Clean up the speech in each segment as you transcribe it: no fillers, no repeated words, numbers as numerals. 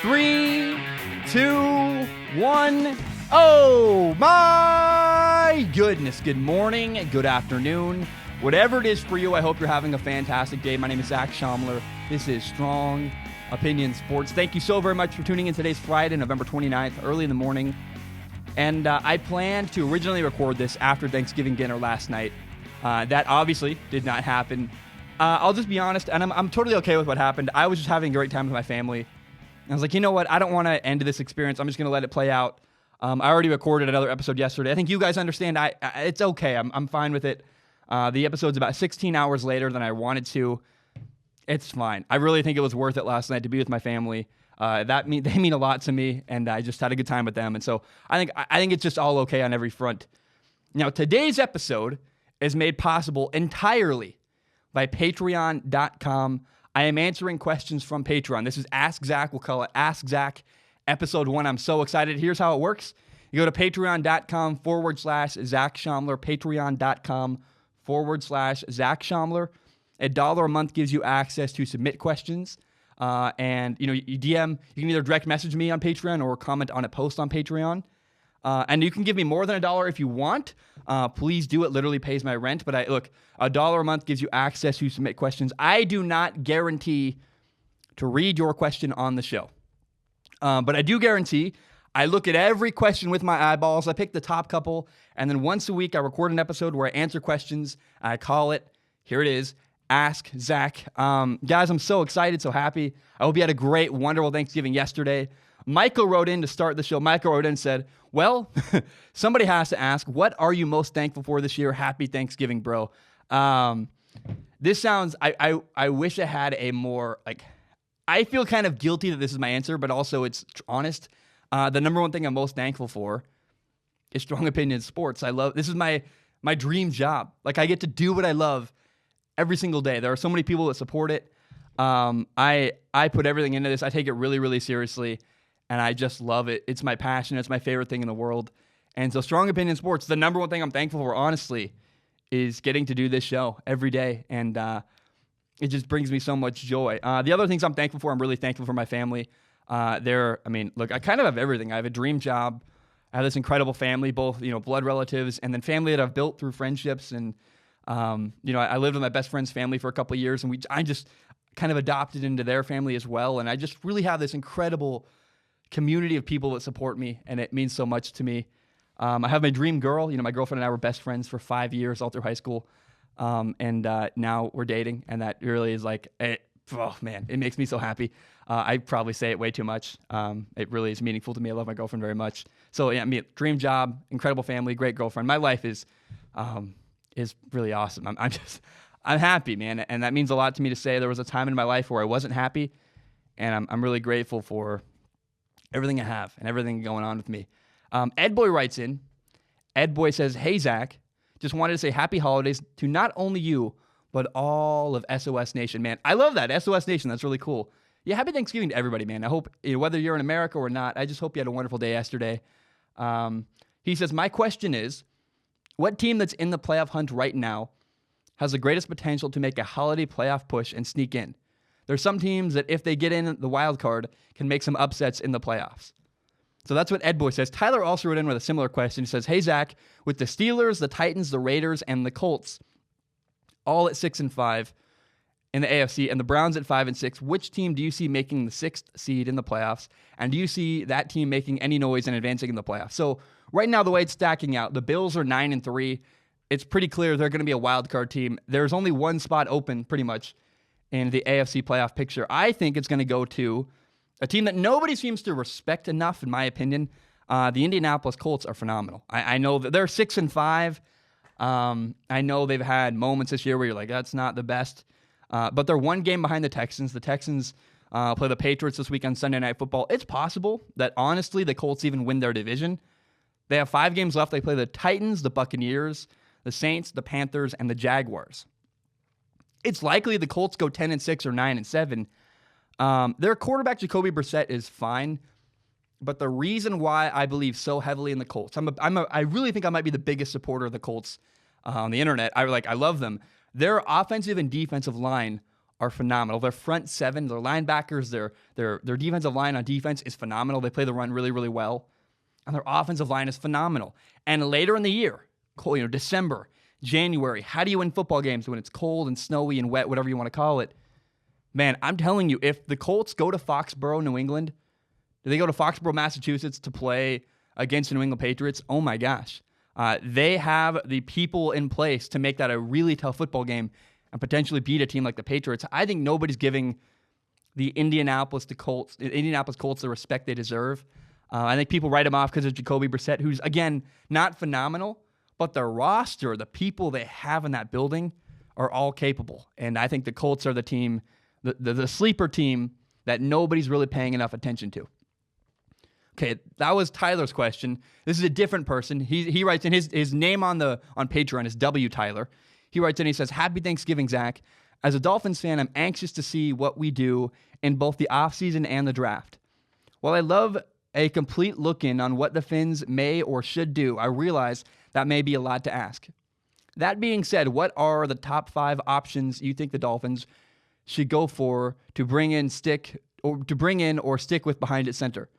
3, 2, 1. Oh my goodness. Good morning, good afternoon. Whatever it is for you, I hope you're having a fantastic day. My name is Zach Schaumler. This is Strong Opinion Sports. Thank you so very much for tuning in. Today's Friday, November 29th, early in the morning. And I planned to originally record this after Thanksgiving dinner last night. That obviously did not happen. I'll just be honest, and I'm totally okay with what happened. I was just having a great time with my family. I was like, you know what? I don't want to end this experience. I'm just going to let it play out. I already recorded another episode yesterday. I think you guys understand. It's okay. I'm fine with it. The episode's about 16 hours later than I wanted to. It's fine. I really think it was worth it last night to be with my family. They mean a lot to me, and I just had a good time with them. And so I think it's just all okay on every front. Now, today's episode is made possible entirely by Patreon.com. I am answering questions from Patreon. This is Ask Zach. We'll call it Ask Zach Episode 1. I'm so excited. Here's how it works. You go to patreon.com/Zach Schaumler, patreon.com/Zach Schaumler. $1 a month gives you access to submit questions. And you DM, you can either direct message me on Patreon or comment on a post on Patreon. And you can give me more than $1 if you want. Please do. It literally pays my rent. But look, $1 a month gives you access to submit questions. I do not guarantee to read your question on the show. But I do guarantee I look at every question with my eyeballs. I pick the top couple. And then once a week, I record an episode where I answer questions. I call it, here it is, Ask Zach. Guys, I'm so excited, so happy. I hope you had a great, wonderful Thanksgiving yesterday. Michael wrote in to start the show. Michael wrote in and said, well, somebody has to ask, what are you most thankful for this year? Happy Thanksgiving, bro. This sounds, I wish I had a more, I feel kind of guilty that this is my answer, but also it's honest. The number one thing I'm most thankful for is Strong Opinion Sports. This is my dream job. I get to do what I love every single day. There are so many people that support it. I put everything into this. I take it really, really seriously, and I just love it. It's my passion. It's my favorite thing in the world. And so Strong Opinion Sports, the number one thing I'm thankful for, honestly, is getting to do this show every day, and it just brings me so much joy. The other things I'm thankful for, I'm really thankful for my family. Look, I kind of have everything. I have a dream job. I have this incredible family, both, blood relatives, and then family that I've built through friendships. And, I lived with my best friend's family for a couple of years, and I just kind of adopted into their family as well. And I just really have this incredible community of people that support me, and it means so much to me. I have my dream girl. My girlfriend and I were best friends for 5 years all through high school. And now we're dating, and that really is it makes me so happy. I probably say it way too much. It really is meaningful to me. I love my girlfriend very much. So yeah, dream job, incredible family, great girlfriend. My life is really awesome. I'm happy, man. And that means a lot to me to say. There was a time in my life where I wasn't happy, and I'm really grateful for everything I have and everything going on with me. Ed Boy writes in. Ed Boy says, hey, Zach, just wanted to say happy holidays to not only you, but all of SOS Nation. Man, I love that. SOS Nation, that's really cool. Yeah, happy Thanksgiving to everybody, man. I hope, whether you're in America or not, I just hope you had a wonderful day yesterday. He says, my question is, what team that's in the playoff hunt right now has the greatest potential to make a holiday playoff push and sneak in? There's some teams that, if they get in the wild card, can make some upsets in the playoffs. So that's what Ed Boy says. Tyler also wrote in with a similar question. He says, hey, Zach, with the Steelers, the Titans, the Raiders, and the Colts all at 6-5 in the AFC, and the Browns at 5-6, which team do you see making the 6th seed in the playoffs? And do you see that team making any noise and advancing in the playoffs? So right now, the way it's stacking out, the Bills are 9-3. It's pretty clear they're going to be a wild card team. There's only one spot open, pretty much, in the AFC playoff picture. I think it's going to go to a team that nobody seems to respect enough, in my opinion. The Indianapolis Colts are phenomenal. I know that they're 6-5. I know they've had moments this year where you're like, that's not the best. But they're one game behind the Texans. The Texans play the Patriots this week on Sunday Night Football. It's possible that, honestly, the Colts even win their division. They have 5 games left. They play the Titans, the Buccaneers, the Saints, the Panthers, and the Jaguars. It's likely the Colts go 10-6 or 9-7. Their quarterback, Jacoby Brissett, is fine. But the reason why I believe so heavily in the Colts, I really think I might be the biggest supporter of the Colts on the internet. I love them. Their offensive and defensive line are phenomenal. Their front seven, their linebackers, their defensive line on defense is phenomenal. They play the run really, really well. And their offensive line is phenomenal. And later in the year, December, January, how do you win football games when it's cold and snowy and wet, whatever you want to call it? Man, I'm telling you, if the Colts go to Foxborough, New England, do they go to Foxborough, Massachusetts to play against the New England Patriots? Oh my gosh. They have the people in place to make that a really tough football game and potentially beat a team like the Patriots. I think nobody's giving the Indianapolis Colts the respect they deserve. I think people write them off because of Jacoby Brissett, who's, again, not phenomenal, but the roster, the people they have in that building are all capable. And I think the Colts are the team, the sleeper team that nobody's really paying enough attention to. Okay, that was Tyler's question. This is a different person. He writes in his name on Patreon is W Tyler. He writes in, he says, "Happy Thanksgiving, Zach. As a Dolphins fan, I'm anxious to see what we do in both the offseason and the draft. While I love a complete look-in on what the Fins may or should do, I realize that may be a lot to ask. That being said, what are the top 5 options you think the Dolphins should go for to bring in or stick with behind at center?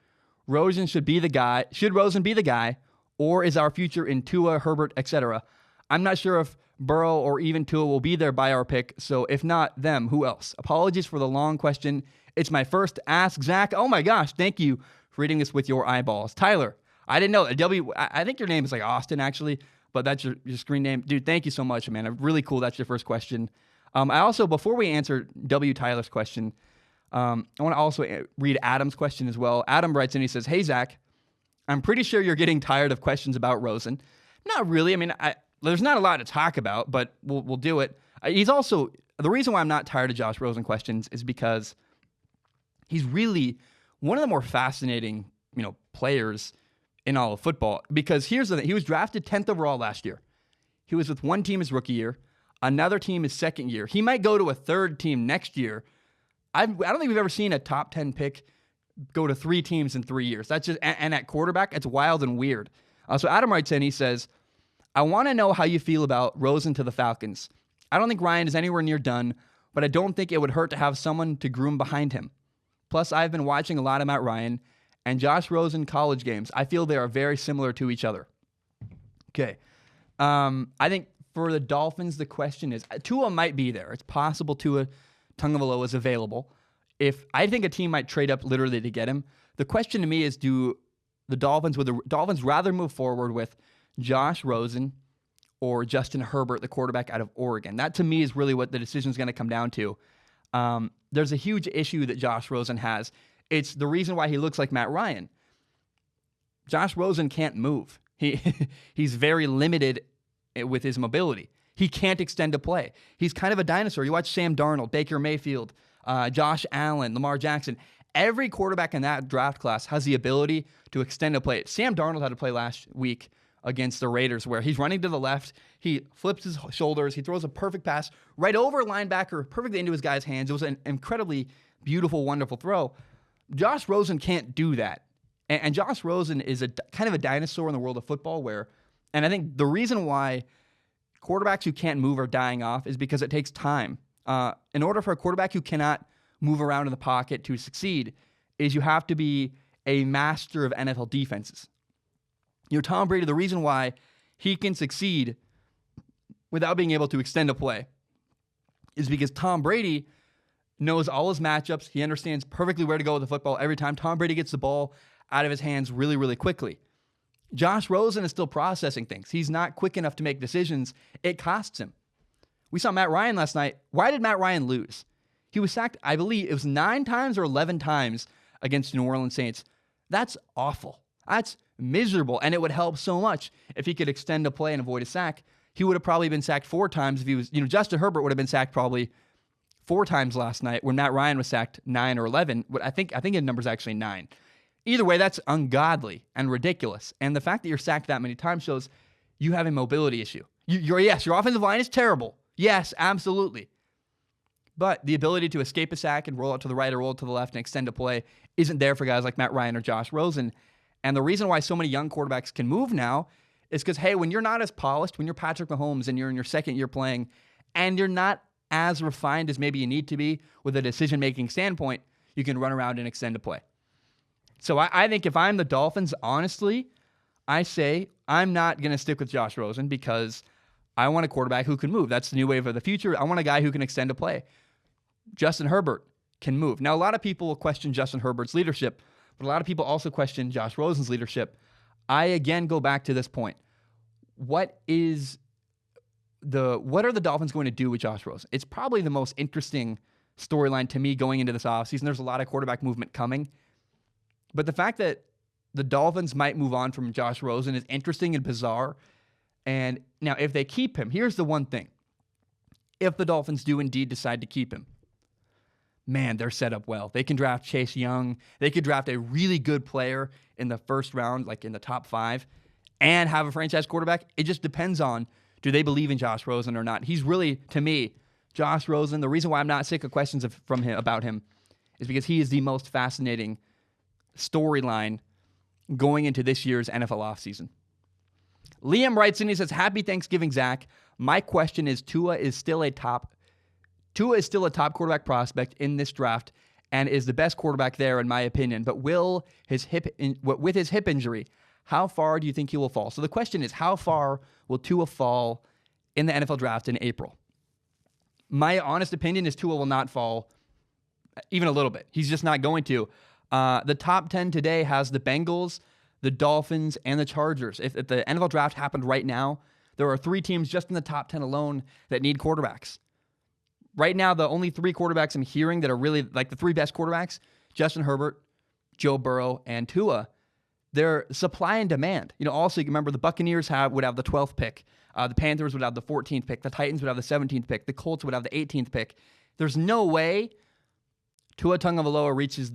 Rosen should be the guy. Should Rosen be the guy, or is our future in Tua, Herbert, etc.? I'm not sure if Burrow or even Tua will be there by our pick, so if not them, who else? Apologies for the long question. It's my first Ask Zach. Oh my gosh, thank you for reading this with your eyeballs. Tyler, I didn't know. I think your name is like Austin, actually, but that's your screen name. Dude, thank you so much, man. Really cool that's your first question. I also, before we answer W. Tyler's question, I want to also read Adam's question as well. Adam writes in, he says, "Hey, Zach, I'm pretty sure you're getting tired of questions about Rosen." Not really. I mean, there's not a lot to talk about, but we'll do it. He's also, the reason why I'm not tired of Josh Rosen questions is because he's really one of the more fascinating, players in all of football. Because here's the thing. He was drafted 10th overall last year. He was with one team his rookie year, another team his second year. He might go to a third team next year. I don't think we've ever seen a top 10 pick go to 3 teams in 3 years. That's just, and at quarterback, it's wild and weird. So Adam writes in, he says, "I want to know how you feel about Rosen to the Falcons. I don't think Ryan is anywhere near done, but I don't think it would hurt to have someone to groom behind him. Plus, I've been watching a lot of Matt Ryan and Josh Rosen college games. I feel they are very similar to each other." Okay. I think for the Dolphins, the question is, Tua might be there. It's possible Tua Tagovailoa is available. I think a team might trade up literally to get him. The question to me is, would the Dolphins rather move forward with Josh Rosen or Justin Herbert, the quarterback out of Oregon? That to me is really what the decision is going to come down to. There's a huge issue that Josh Rosen has. It's the reason why he looks like Matt Ryan. Josh Rosen can't move. He's very limited with his mobility. He can't extend a play. He's kind of a dinosaur. You watch Sam Darnold, Baker Mayfield, Josh Allen, Lamar Jackson. Every quarterback in that draft class has the ability to extend a play. Sam Darnold had a play last week against the Raiders where he's running to the left, he flips his shoulders, he throws a perfect pass right over a linebacker, perfectly into his guy's hands. It was an incredibly beautiful, wonderful throw. Josh Rosen can't do that. And Josh Rosen is a kind of a dinosaur in the world of football and I think the reason why quarterbacks who can't move are dying off is because it takes time. In order for a quarterback who cannot move around in the pocket to succeed, is you have to be a master of NFL defenses. Tom Brady, the reason why he can succeed without being able to extend a play is because Tom Brady knows all his matchups. He understands perfectly where to go with the football every time. Tom Brady gets the ball out of his hands really, really quickly. Josh Rosen is still processing things. He's not quick enough to make decisions. It costs him. We saw Matt Ryan last night. Why did Matt Ryan lose? He was sacked, I believe, it was 9 times or 11 times against the New Orleans Saints. That's awful. That's miserable, and it would help so much if he could extend a play and avoid a sack. He would have probably been sacked 4 times if he was, Justin Herbert would have been sacked probably 4 times last night when Matt Ryan was sacked 9 or 11. I think his number's actually 9. Either way, that's ungodly and ridiculous. And the fact that you're sacked that many times shows you have a mobility issue. Your offensive line is terrible. Yes, absolutely. But the ability to escape a sack and roll out to the right or roll out to the left and extend a play isn't there for guys like Matt Ryan or Josh Rosen. And the reason why so many young quarterbacks can move now is because, hey, when you're not as polished, when you're Patrick Mahomes and you're in your second year playing, and you're not as refined as maybe you need to be with a decision-making standpoint, you can run around and extend a play. So I think if I'm the Dolphins, honestly, I say I'm not going to stick with Josh Rosen because I want a quarterback who can move. That's the new wave of the future. I want a guy who can extend a play. Justin Herbert can move. Now, a lot of people will question Justin Herbert's leadership, but a lot of people also question Josh Rosen's leadership. I, again, go back to this point. What are the Dolphins going to do with Josh Rosen? It's probably the most interesting storyline to me going into this offseason. There's a lot of quarterback movement coming. But the fact that the Dolphins might move on from Josh Rosen is interesting and bizarre. And now, if they keep him, here's the one thing. If the Dolphins do indeed decide to keep him, man, they're set up well. They can draft Chase Young. They could draft a really good player in the first round, like in the top 5, and have a franchise quarterback. It just depends on, do they believe in Josh Rosen or not? He's really, to me, Josh Rosen, the reason why I'm not sick of questions about him is because he is the most fascinating storyline going into this year's NFL offseason. Liam writes in, he says, "Happy Thanksgiving, Zach. My question is, Tua is still a top quarterback prospect in this draft and is the best quarterback there, in my opinion. But with his hip injury, how far do you think he will fall?" So the question is, how far will Tua fall in the NFL draft in April? My honest opinion is Tua will not fall even a little bit. He's just not going to. The top 10 today has the Bengals, the Dolphins, and the Chargers. If the NFL draft happened right now, there are 3 teams just in the top 10 alone that need quarterbacks. Right now, the only 3 quarterbacks I'm hearing that are really like the 3 best quarterbacks, Justin Herbert, Joe Burrow, and Tua, they're supply and demand. Also, you can remember the Buccaneers would have the 12th pick. The Panthers would have the 14th pick. The Titans would have the 17th pick. The Colts would have the 18th pick. There's no way Tua Tagovailoa reaches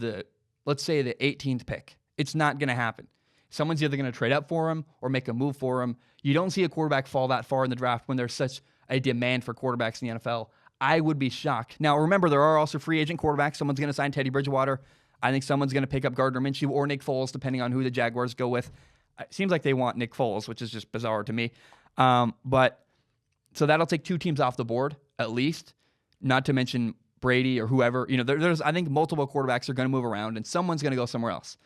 let's say the 18th pick. It's not going to happen. Someone's either going to trade up for him or make a move for him. You don't see a quarterback fall that far in the draft when there's such a demand for quarterbacks in the NFL. I would be shocked. Now, remember, there are also free agent quarterbacks. Someone's going to sign Teddy Bridgewater. I think someone's going to pick up Gardner Minshew or Nick Foles, depending on who the Jaguars go with. It seems like they want Nick Foles, which is just bizarre to me. So that'll take 2 teams off the board, at least, not to mention Brady or whoever. There's I think multiple quarterbacks are going to move around, and someone's going to go somewhere else.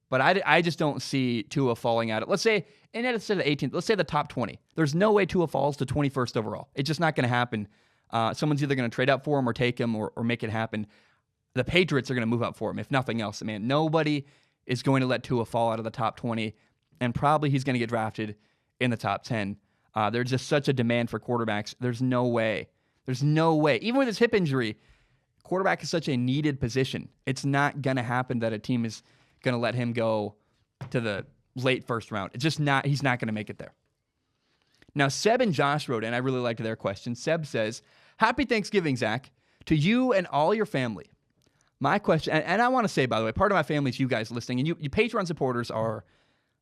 But I just don't see Tua falling out. Let's say, and instead of the 18th, let's say the top 20. There's no way Tua falls to 21st overall. It's just not going to happen. Someone's either going to trade up for him or take him or make it happen. The Patriots are going to move up for him, if nothing else. Man, nobody is going to let Tua fall out of the top 20, and probably he's going to get drafted in the top 10. There's just such a demand for quarterbacks. There's no way. Even with his hip injury, quarterback is such a needed position. It's not going to happen that a team is going to let him go to the late first round. It's just not. He's not going to make it there. Now, Seb and Josh wrote in. I really liked their question. Seb says, "Happy Thanksgiving, Zach, to you and all your family. My question," and I want to say, by the way, part of my family is you guys listening, and you Patreon supporters are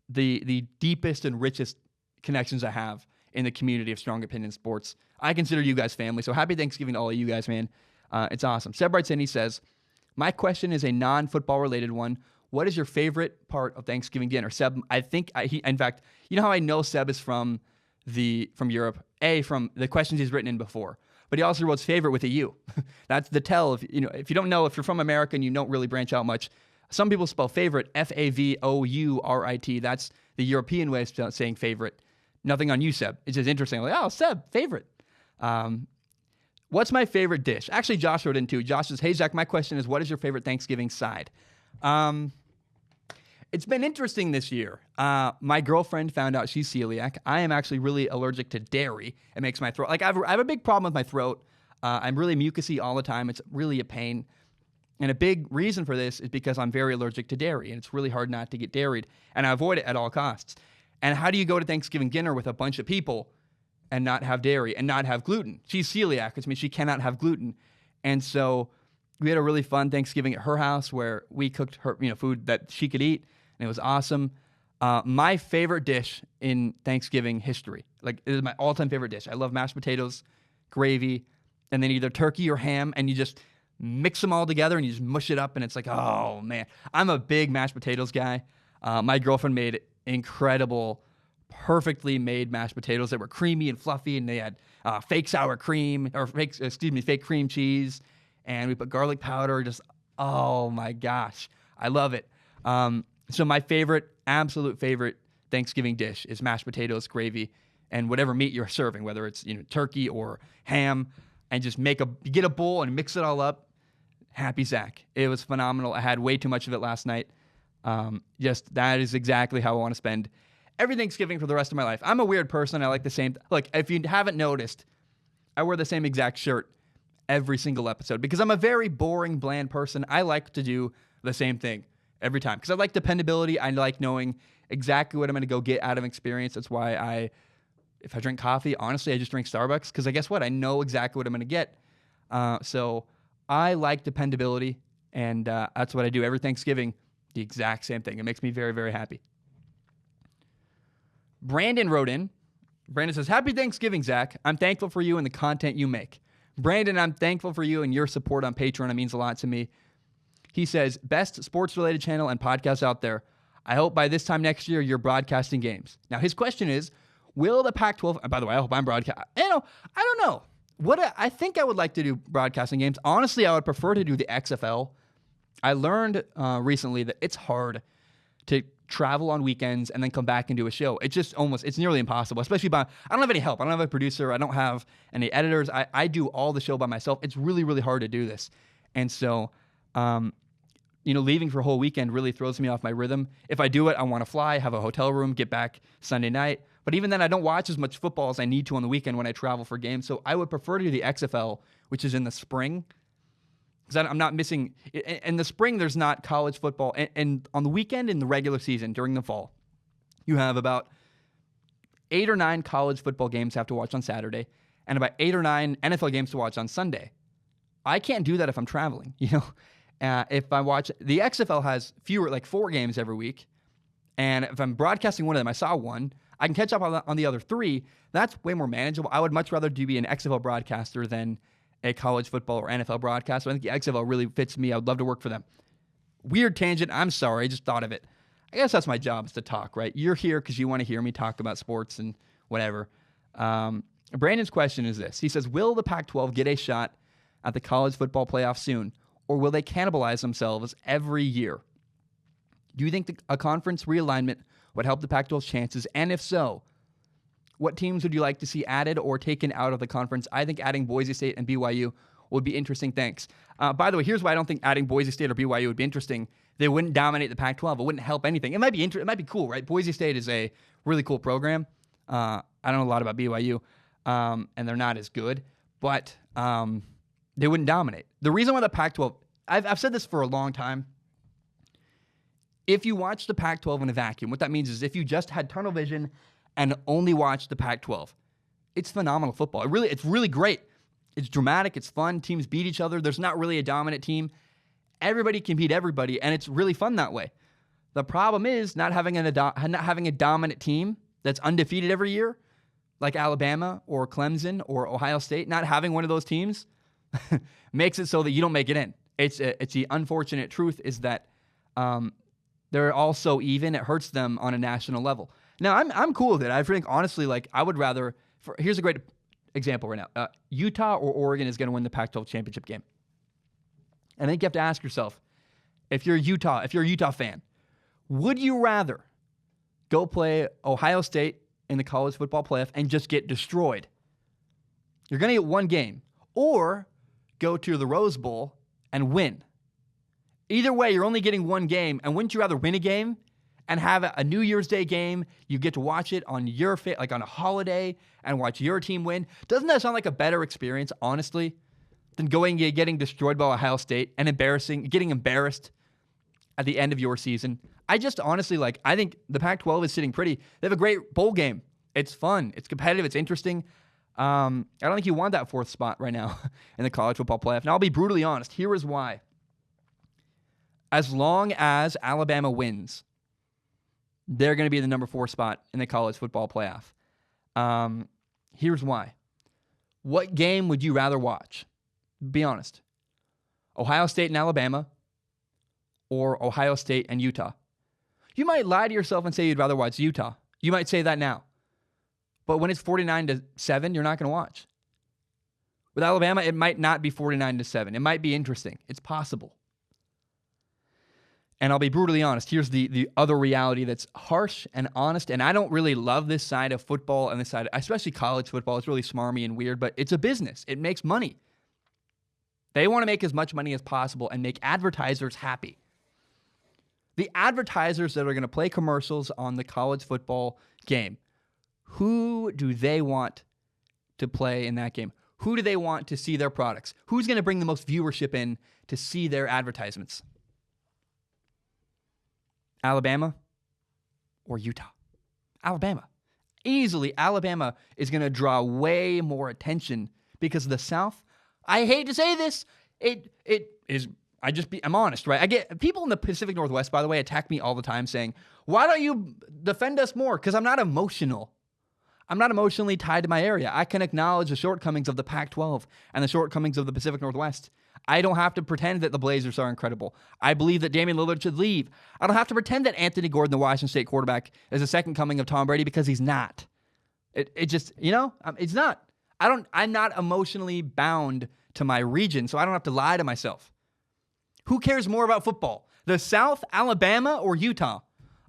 the deepest and richest connections I have in the community of Strong Opinion Sports. I consider you guys family, so happy Thanksgiving to all of you guys, man. It's awesome. Seb writes in, he says, "My question is a non-football related one. What is your favorite part of Thanksgiving dinner?" Seb, in fact, you know how I know Seb is from Europe? From the questions he's written in before. But he also wrote favorite with a U. That's the tell. If you don't know, if you're from America and you don't really branch out much, some people spell favorite Favourit. That's the European way of saying favorite. Nothing on you, Seb. It's just interesting. Like, oh, Seb, favorite. What's my favorite dish? Actually, Josh wrote in too. Josh says, "Hey, Zach, my question is, what is your favorite Thanksgiving side?" It's been interesting this year. My girlfriend found out she's celiac. I am actually really allergic to dairy. It makes my throat, I have a big problem with my throat. I'm really mucusy all the time. It's really a pain. And a big reason for this is because I'm very allergic to dairy, and it's really hard not to get dairied, and I avoid it at all costs. And how do you go to Thanksgiving dinner with a bunch of people and not have dairy and not have gluten? She's celiac, which means she cannot have gluten. And so we had a really fun Thanksgiving at her house where we cooked her, food that she could eat, and it was awesome. My favorite dish in Thanksgiving history, it is my all-time favorite dish. I love mashed potatoes, gravy, and then either turkey or ham, and you just mix them all together and you just mush it up, and it's like, oh man. I'm a big mashed potatoes guy. My girlfriend made incredible perfectly made mashed potatoes that were creamy and fluffy, and they had fake sour cream, or fake cream cheese, and we put garlic powder. Just, oh my gosh, I love it. So my absolute favorite Thanksgiving dish is mashed potatoes, gravy, and whatever meat you're serving, whether it's turkey or ham, and just get a bowl and mix it all up. Happy Zach. It was phenomenal. I had way too much of it last night. That is exactly how I want to spend every Thanksgiving for the rest of my life. I'm a weird person. I like the same. Like, if you haven't noticed, I wear the same exact shirt every single episode because I'm a very boring, bland person. I like to do the same thing every time because I like dependability. I like knowing exactly what I'm going to go get out of experience. That's why if I drink coffee, honestly, I just drink Starbucks because guess what? I know exactly what I'm going to get. So I like dependability, and that's what I do every Thanksgiving. The exact same thing. It makes me very, very happy. Brandon wrote in. Brandon says, "Happy Thanksgiving, Zach. I'm thankful for you and the content you make." Brandon, I'm thankful for you and your support on Patreon. It means a lot to me. He says, "Best sports-related channel and podcast out there. I hope by this time next year you're broadcasting games." Now, his question is, will the Pac-12... And by the way, I hope I'm broadcasting. I don't know. I think I would like to do broadcasting games. Honestly, I would prefer to do the XFL. I learned recently that it's hard to travel on weekends and then come back and do a show. It's nearly impossible, especially I don't have any help. I don't have a producer. I don't have any editors. I do all the show by myself. It's really, really hard to do this. And so, leaving for a whole weekend really throws me off my rhythm. If I do it, I want to fly, have a hotel room, get back Sunday night. But even then, I don't watch as much football as I need to on the weekend when I travel for games. So I would prefer to do the XFL, which is in the spring, because I'm not missing. In the spring, there's not college football. And on the weekend, in the regular season, during the fall, you have about 8 or 9 college football games to have to watch on Saturday, and about 8 or 9 NFL games to watch on Sunday. I can't do that if I'm traveling, If I watch, the XFL has fewer, like 4 games every week. And if I'm broadcasting one of them, I saw one, I can catch up on the other 3. That's way more manageable. I would much rather be an XFL broadcaster than a college football or NFL broadcaster. I think the XFL really fits me. I would love to work for them. Weird tangent. I'm sorry. I just thought of it. I guess that's my job, is to talk, right? You're here because you want to hear me talk about sports and whatever. Brandon's question is this. He says, will the Pac-12 get a shot at the college football playoff soon, or will they cannibalize themselves every year? Do you think a conference realignment would help the Pac-12's chances? And if so, what teams would you like to see added or taken out of the conference? I think adding Boise State and BYU would be interesting. Thanks. By the way, here's why I don't think adding Boise State or BYU would be interesting. They wouldn't dominate the Pac-12. It wouldn't help anything. It might be it might be cool, right? Boise State is a really cool program. I don't know a lot about BYU, and they're not as good, but they wouldn't dominate. The reason why the Pac-12, I've said this for a long time. If you watch the Pac-12 in a vacuum, what that means is if you just had tunnel vision and only watched the Pac-12, it's phenomenal football. It's really great. It's dramatic. It's fun. Teams beat each other. There's not really a dominant team. Everybody can beat everybody, and it's really fun that way. The problem is not having a dominant team that's undefeated every year, like Alabama or Clemson or Ohio State. Not having one of those teams makes it so that you don't make it in. It's the unfortunate truth is that they're all so even. It hurts them on a national level. Now, I'm cool with it. I think, honestly, I would rather... Here's a great example right now. Utah or Oregon is going to win the Pac-12 championship game. And I think you have to ask yourself, if you're a Utah fan, would you rather go play Ohio State in the college football playoff and just get destroyed? You're going to get one game. Or go to the Rose Bowl and win. Either way, you're only getting one game. And wouldn't you rather win a game and have a New Year's Day game? You get to watch it on on a holiday and watch your team win. Doesn't that sound like a better experience, honestly, than getting destroyed by Ohio State and getting embarrassed at the end of your season? I just honestly I think the Pac-12 is sitting pretty. They have a great bowl game. It's fun. It's competitive. It's interesting. I don't think you want that 4th spot right now in the college football playoff. Now, I'll be brutally honest. Here is why. As long as Alabama wins, they're going to be the number 4 spot in the college football playoff. Here's why. What game would you rather watch? Be honest. Ohio State and Alabama or Ohio State and Utah? You might lie to yourself and say you'd rather watch Utah. You might say that now. But when it's 49-7, you're not going to watch. With Alabama, it might not be 49-7. It might be interesting. It's possible. And I'll be brutally honest. Here's the other reality that's harsh and honest. And I don't really love this side of football and this side, especially college football. It's really smarmy and weird, but it's a business. It makes money. They want to make as much money as possible and make advertisers happy. The advertisers that are going to play commercials on the college football game, who do they want to play in that game? Who do they want to see their products? Who's going to bring the most viewership in to see their advertisements? Alabama or Utah? Alabama. Easily, Alabama is going to draw way more attention because the South, I hate to say this, it is, I'm honest, right? I get people in the Pacific Northwest, by the way, attack me all the time saying, why don't you defend us more? Because I'm not emotional. I'm not emotionally tied to my area. I can acknowledge the shortcomings of the Pac-12 and the shortcomings of the Pacific Northwest. I don't have to pretend that the Blazers are incredible. I believe that Damian Lillard should leave. I don't have to pretend that Anthony Gordon, the Washington State quarterback, is the second coming of Tom Brady because he's not. It just, it's not. I'm not emotionally bound to my region, so I don't have to lie to myself. Who cares more about football? The South, Alabama, or Utah?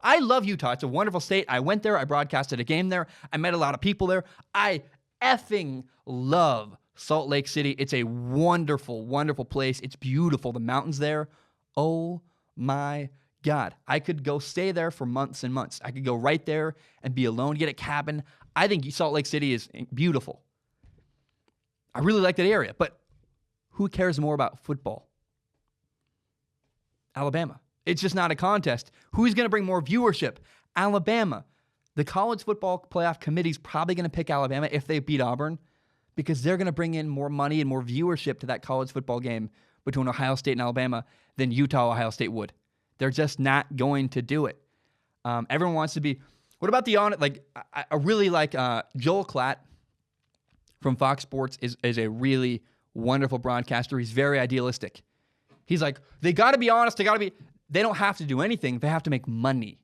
I love Utah. It's a wonderful state. I went there. I broadcasted a game there. I met a lot of people there. I effing love Salt Lake City. It's a wonderful, wonderful place. It's beautiful. The mountains there. Oh my God. I could go stay there for months and months. I could go right there and be alone, get a cabin. I think Salt Lake City is beautiful. I really like that area. But who cares more about football? Alabama. It's just not a contest. Who's going to bring more viewership? Alabama. The college football playoff committee is probably going to pick Alabama if they beat Auburn because they're going to bring in more money and more viewership to that college football game between Ohio State and Alabama than Utah, Ohio State would. They're just not going to do it. Everyone wants to be. What about the honest? Like I really like Joel Klatt from Fox Sports is a really wonderful broadcaster. He's very idealistic. He's like, they got to be honest. They don't have to do anything. They have to make money.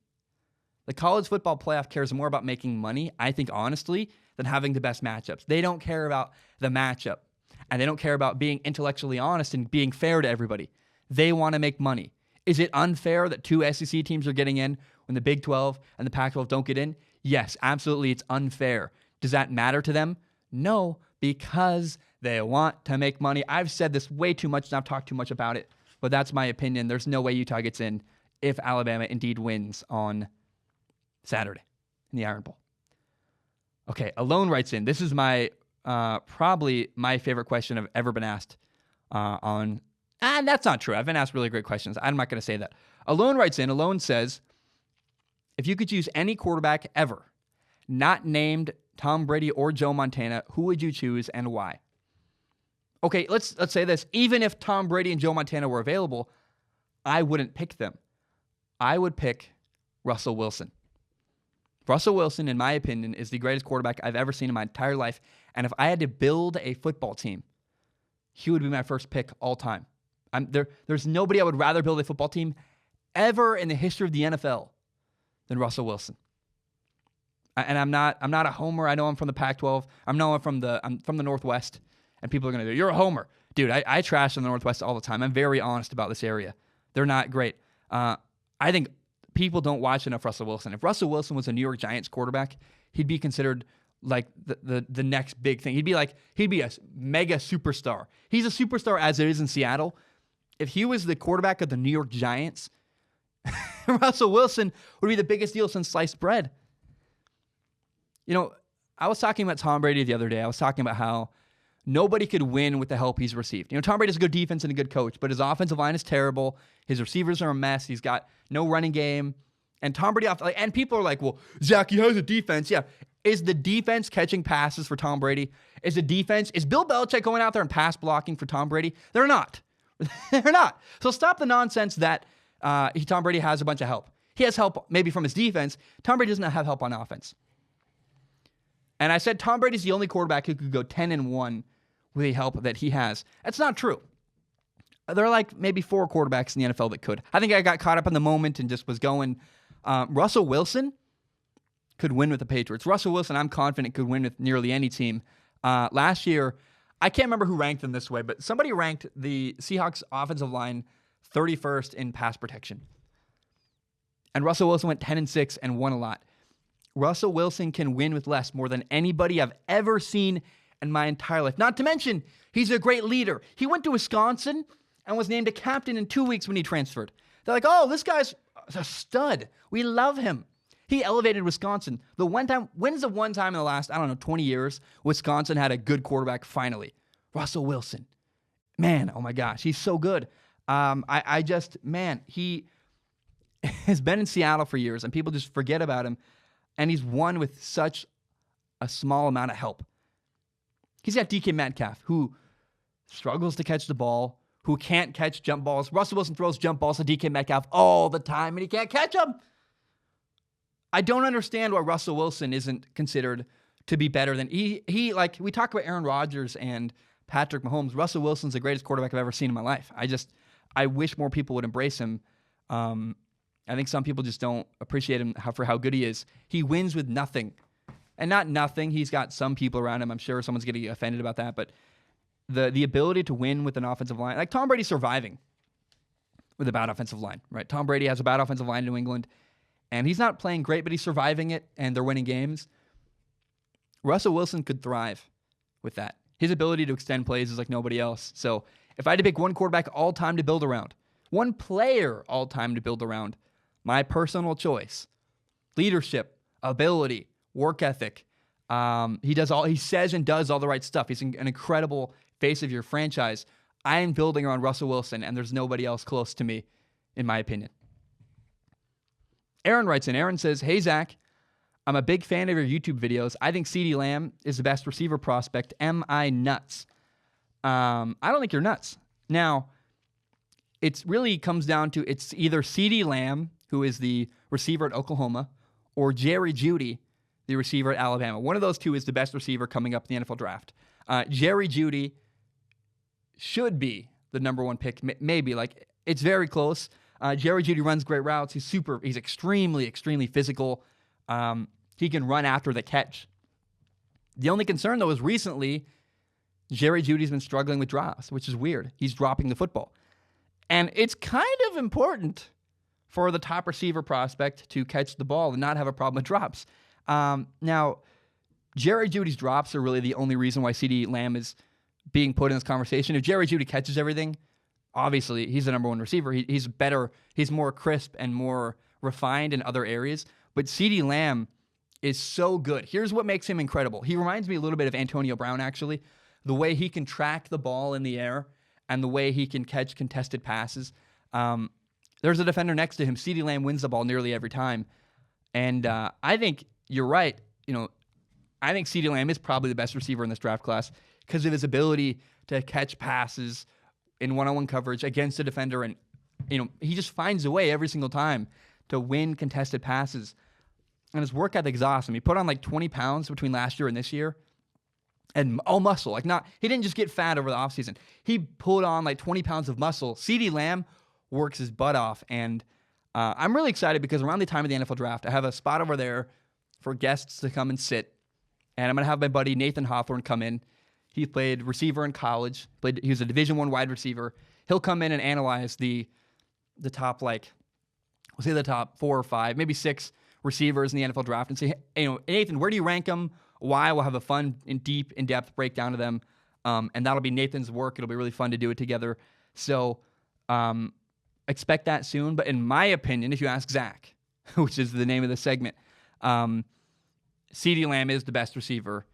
The college football playoff cares more about making money, I think, honestly, than having the best matchups. They don't care about the matchup, and they don't care about being intellectually honest and being fair to everybody. They want to make money. Is it unfair that two SEC teams are getting in when the Big 12 and the Pac-12 don't get in? Yes, absolutely, it's unfair. Does that matter to them? No, because they want to make money. I've said this way too much, and I've talked too much about it, but that's my opinion. There's no way Utah gets in if Alabama indeed wins on Saturday in the Iron Bowl. Okay, Alone writes in. This is my probably my favorite question I've ever been asked on. And that's not true. I've been asked really great questions. I'm not going to say that. Alone writes in. Alone says, if you could choose any quarterback ever, not named Tom Brady or Joe Montana, who would you choose and why? Okay, let's say this. Even if Tom Brady and Joe Montana were available, I wouldn't pick them. I would pick Russell Wilson. Russell Wilson, in my opinion, is the greatest quarterback I've ever seen in my entire life. And if I had to build a football team, he would be my first pick all time. There's nobody I would rather build a football team ever in the history of the NFL than Russell Wilson. And I'm not a homer. I know I'm from the Pac-12. I'm from the Northwest. And people are going to go, you're a homer. Dude, I trash in the Northwest all the time. I'm very honest about this area. They're not great. I think people don't watch enough Russell Wilson. If Russell Wilson was a New York Giants quarterback, he'd be considered like the next big thing. He'd be a mega superstar. He's a superstar as it is in Seattle. If he was the quarterback of the New York Giants, Russell Wilson would be the biggest deal since sliced bread. You know, I was talking about Tom Brady the other day. I was talking about how nobody could win with the help he's received. You know, Tom Brady has a good defense and a good coach, but his offensive line is terrible. His receivers are a mess. He's got no running game. And Tom Brady, and people are like, well, Zach, he has a defense. Yeah. Is the defense catching passes for Tom Brady? Is Bill Belichick going out there and pass blocking for Tom Brady? They're not. They're not. So stop the nonsense that Tom Brady has a bunch of help. He has help maybe from his defense. Tom Brady doesn't have help on offense. And I said Tom Brady's the only quarterback who could go 10-1 with the help that he has. That's not true. There are like maybe 4 quarterbacks in the NFL that could. I think I got caught up in the moment and just was going. Russell Wilson could win with the Patriots. Russell Wilson, I'm confident, could win with nearly any team. Last year, I can't remember who ranked them this way, but somebody ranked the Seahawks offensive line 31st in pass protection. And Russell Wilson went 10-6 and won a lot. Russell Wilson can win with less more than anybody I've ever seen in my entire life. Not to mention, he's a great leader. He went to Wisconsin and was named a captain in 2 weeks when he transferred. They're like, oh, this guy's a stud. We love him. He elevated Wisconsin. When's the one time in the last, 20 years, Wisconsin had a good quarterback finally? Russell Wilson. Man, oh my gosh, he's so good. He has been in Seattle for years, and people just forget about him, and he's won with such a small amount of help. He's got DK Metcalf, who struggles to catch the ball, who can't catch jump balls. Russell Wilson throws jump balls to DK Metcalf all the time, and he can't catch them. I don't understand why Russell Wilson isn't considered to be better than he like we talk about Aaron Rodgers and Patrick Mahomes. Russell Wilson's the greatest quarterback I've ever seen in my life. I wish more people would embrace him. I think some people just don't appreciate him for how good he is. He wins with nothing. And not nothing. He's got some people around him. I'm sure someone's going to get offended about that. But the ability to win with an offensive line, like Tom Brady's surviving with a bad offensive line, right? Tom Brady has a bad offensive line in New England, and he's not playing great, but he's surviving it, and they're winning games. Russell Wilson could thrive with that. His ability to extend plays is like nobody else. So if I had to pick one quarterback all time to build around, one player all time to build around, my personal choice, leadership, ability, work ethic. He says and does all the right stuff. He's an incredible face of your franchise. I am building around Russell Wilson, and there's nobody else close to me, in my opinion. Aaron writes in. Aaron says, hey, Zach, I'm a big fan of your YouTube videos. I think CeeDee Lamb is the best receiver prospect. Am I nuts? I don't think you're nuts. Now, it really comes down to it's either CeeDee Lamb, who is the receiver at Oklahoma, or Jerry Jeudy, the receiver at Alabama. One of those two is the best receiver coming up in the NFL draft. Jerry Jeudy should be the number one pick. Maybe. It's very close. Jerry Jeudy runs great routes. He's extremely, extremely physical. He can run after the catch. The only concern, though, is recently Jerry Jeudy's been struggling with drops, which is weird. He's dropping the football. And it's kind of important for the top receiver prospect to catch the ball and not have a problem with drops. Now, Jerry Jeudy's drops are really the only reason why CeeDee Lamb is being put in this conversation. If Jerry Jeudy catches everything, obviously he's the number one receiver. He's better. He's more crisp and more refined in other areas. But CeeDee Lamb is so good. Here's what makes him incredible. He reminds me a little bit of Antonio Brown, actually. The way he can track the ball in the air and the way he can catch contested passes. There's a defender next to him. CeeDee Lamb wins the ball nearly every time. And I think you're right. I think CeeDee Lamb is probably the best receiver in this draft class because of his ability to catch passes in one-on-one coverage against a defender. And, he just finds a way every single time to win contested passes. And his work ethic's awesome. He put on 20 pounds between last year and this year. And all muscle. He didn't just get fat over the offseason. He put on 20 pounds of muscle. CeeDee Lamb works his butt off. And I'm really excited because around the time of the NFL draft, I have a spot over there for guests to come and sit. And I'm going to have my buddy Nathan Hawthorne come in. He played receiver in college. He was a Division I wide receiver. He'll come in and analyze the top, we'll say the top 4 or 5, maybe 6 receivers in the NFL draft and say, hey, Nathan, where do you rank them? Why? We'll have a fun and deep, in-depth breakdown of them. And that'll be Nathan's work. It'll be really fun to do it together. So expect that soon. But in my opinion, if you ask Zach, which is the name of the segment, CeeDee Lamb is the best receiver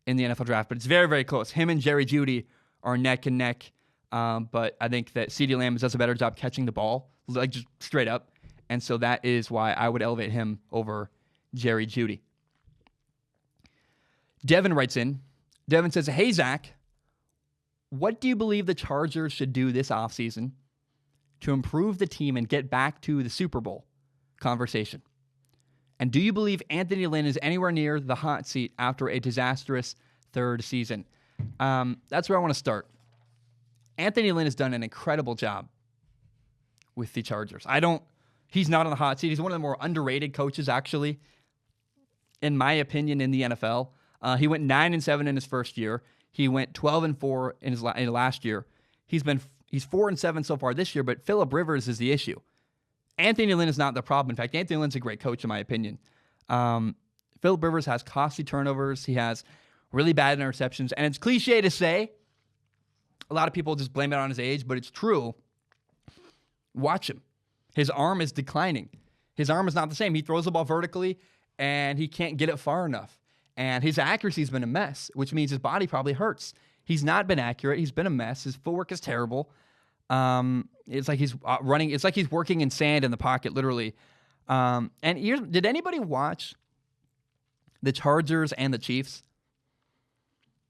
in the NFL draft. But it's very, very close. Him and Jerry Jeudy are neck and neck. But I think that CeeDee Lamb does a better job catching the ball, just straight up. And so that is why I would elevate him over Jerry Jeudy. Devin writes in. Devin says, hey, Zach, what do you believe the Chargers should do this offseason to improve the team and get back to the Super Bowl conversation? And do you believe Anthony Lynn is anywhere near the hot seat after a disastrous third season? That's where I want to start. Anthony Lynn has done an incredible job with the Chargers. He's not on the hot seat. He's one of the more underrated coaches, actually. in my opinion, in the NFL. He went 9-7 in his first year. He went 12-4 in his last year. He's 4-7 so far this year, but Phillip Rivers is the issue. Anthony Lynn is not the problem. In fact, Anthony Lynn's a great coach in my opinion. Phillip Rivers has costly turnovers. He has really bad interceptions, and it's cliche to say. A lot of people just blame it on his age, but it's true. Watch him. His arm is declining. His arm is not the same. He throws the ball vertically, and he can't get it far enough. And his accuracy's been a mess, which means his body probably hurts. He's not been accurate. He's been a mess. His footwork is terrible. It's like he's running. It's like he's working in sand in the pocket, literally. Did anybody watch the Chargers and the Chiefs?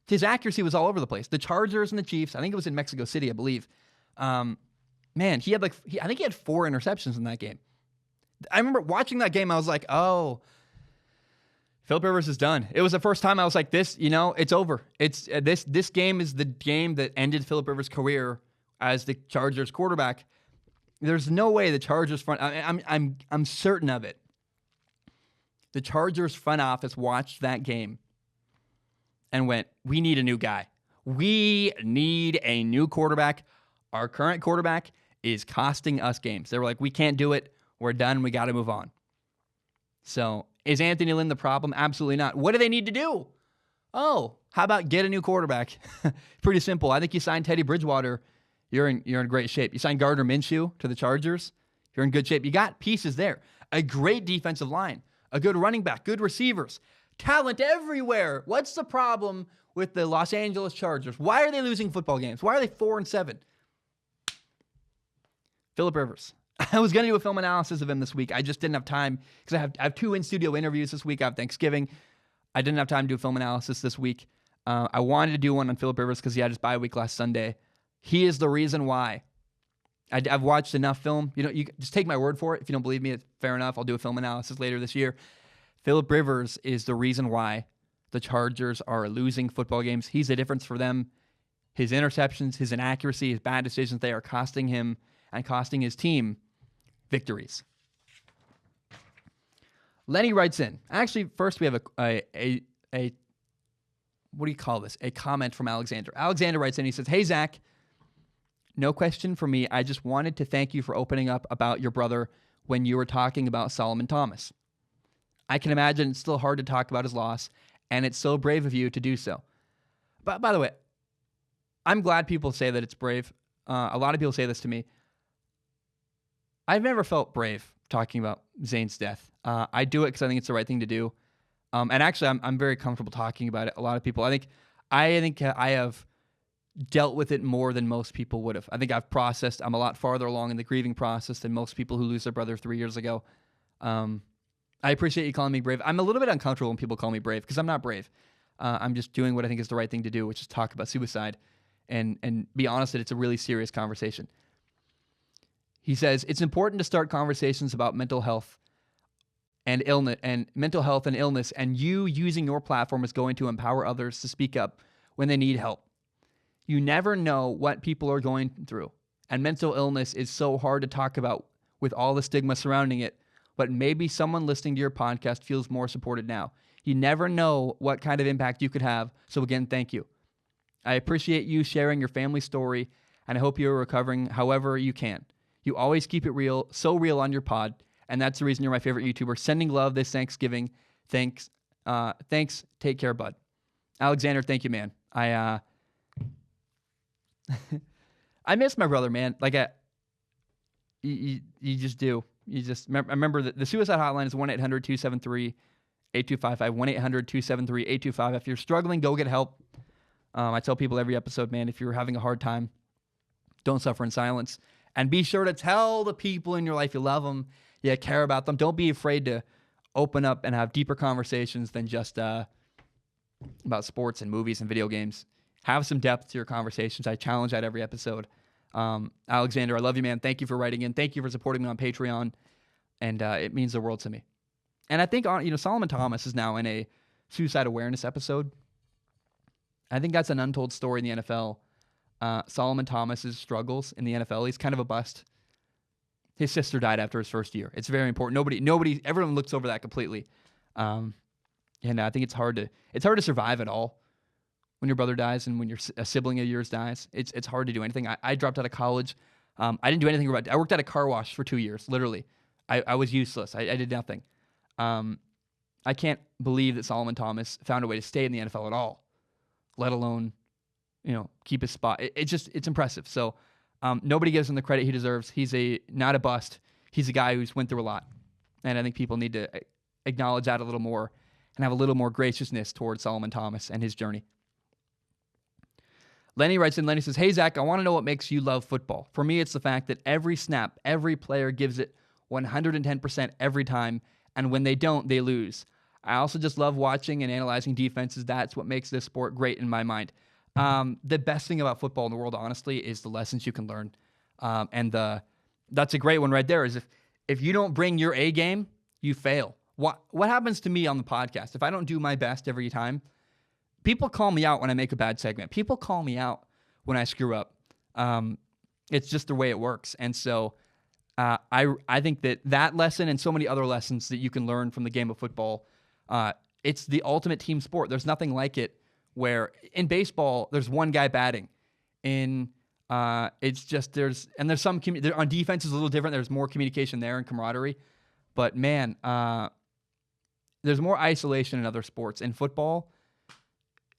His accuracy was all over the place. The Chargers and the Chiefs, I think it was in Mexico City, I believe. Man, he had I think he had 4 interceptions in that game. I remember watching that game, I was like, oh, Phillip Rivers is done. It was the first time I was like, it's over. It's this game is the game that ended Phillip Rivers' career as the Chargers quarterback. There's no way the Chargers front. I'm certain of it. The Chargers front office watched that game and went, "We need a new guy. We need a new quarterback. Our current quarterback is costing us games." They were like, "We can't do it. We're done. We got to move on." So, is Anthony Lynn the problem? Absolutely not. What do they need to do? Oh, how about get a new quarterback? Pretty simple. I think you signed Teddy Bridgewater. You're in great shape. You signed Gardner Minshew to the Chargers. You're in good shape. You got pieces there. A great defensive line. A good running back. Good receivers. Talent everywhere. What's the problem with the Los Angeles Chargers? Why are they losing football games? Why are they 4-7? Phillip Rivers. I was going to do a film analysis of him this week. I just didn't have time because I have 2 in-studio interviews this week. I have Thanksgiving. I didn't have time to do a film analysis this week. I wanted to do one on Phillip Rivers because he had his bye week last Sunday. He is the reason why. I've watched enough film. You just take my word for it. If you don't believe me, it's fair enough. I'll do a film analysis later this year. Phillip Rivers is the reason why the Chargers are losing football games. He's the difference for them. His interceptions, his inaccuracy, his bad decisions, they are costing him and costing his team victories. Lenny Wrightson. Actually, first we have a what do you call this? A comment from Alexander. Alexander writes in, he says, "Hey, Zach, no question for me. I just wanted to thank you for opening up about your brother when you were talking about Solomon Thomas. I can imagine it's still hard to talk about his loss, and it's so brave of you to do so." But by the way, I'm glad people say that it's brave. A lot of people say this to me. I've never felt brave talking about Zane's death. I do it because I think it's the right thing to do. And actually, I'm very comfortable talking about it. A lot of people, I think I have dealt with it more than most people would have. I think I've processed. I'm a lot farther along in the grieving process than most people who lose their brother 3 years ago. I appreciate you calling me brave. I'm a little bit uncomfortable when people call me brave because I'm not brave. I'm just doing what I think is the right thing to do, which is talk about suicide and be honest that it's a really serious conversation. He says, "It's important to start conversations about mental health and illness, and you using your platform is going to empower others to speak up when they need help. You never know what people are going through, and mental illness is so hard to talk about with all the stigma surrounding it, but maybe someone listening to your podcast feels more supported now. You never know what kind of impact you could have, so again, thank you. I appreciate you sharing your family story, and I hope you're recovering however you can. You always keep it real, so real on your pod, and that's the reason you're my favorite YouTuber. Sending love this Thanksgiving. Thanks. Take care, bud." Alexander, thank you, man. I miss my brother, man. Like, you just do. I remember the suicide hotline is 1-800-273-8255. 1-800-273-8255. If you're struggling, go get help. I tell people every episode, man, if you're having a hard time, don't suffer in silence. And be sure to tell the people in your life you love them, you care about them. Don't be afraid to open up and have deeper conversations than just about sports and movies and video games. Have some depth to your conversations. I challenge that every episode. Alexander, I love you, man. Thank you for writing in. Thank you for supporting me on Patreon. And it means the world to me. And I think Solomon Thomas is now in a suicide awareness episode. I think that's an untold story in the NFL. Solomon Thomas's struggles in the NFL. He's kind of a bust. His sister died after his first year. It's very important. Everyone looks over that completely. And I think it's hard to survive at all when your brother dies and when a sibling of yours dies. It's hard to do anything. I dropped out of college. I didn't do anything about it. I worked at a car wash for 2 years, literally. I was useless. I did nothing. I can't believe that Solomon Thomas found a way to stay in the NFL at all, let alone, keep his spot. It's impressive. So nobody gives him the credit he deserves. He's not a bust. He's a guy who's went through a lot. And I think people need to acknowledge that a little more and have a little more graciousness towards Solomon Thomas and his journey. Lenny Wrightson. Lenny says, hey, Zach, I want to know what makes you love football. For me, it's the fact that every snap, every player gives it 110% every time, and when they don't, they lose. I also just love watching and analyzing defenses. That's what makes this sport great in my mind. The best thing about football in the world, honestly, is the lessons you can learn. That's a great one right there, is if you don't bring your A game, you fail. What happens to me on the podcast? If I don't do my best every time, people call me out when I make a bad segment. People call me out when I screw up. It's just the way it works. And so I think that lesson and so many other lessons that you can learn from the game of football, it's the ultimate team sport. There's nothing like it where in baseball, there's one guy batting. It's just there's some on defense is a little different. There's more communication there and camaraderie. But man, there's more isolation in other sports. In football,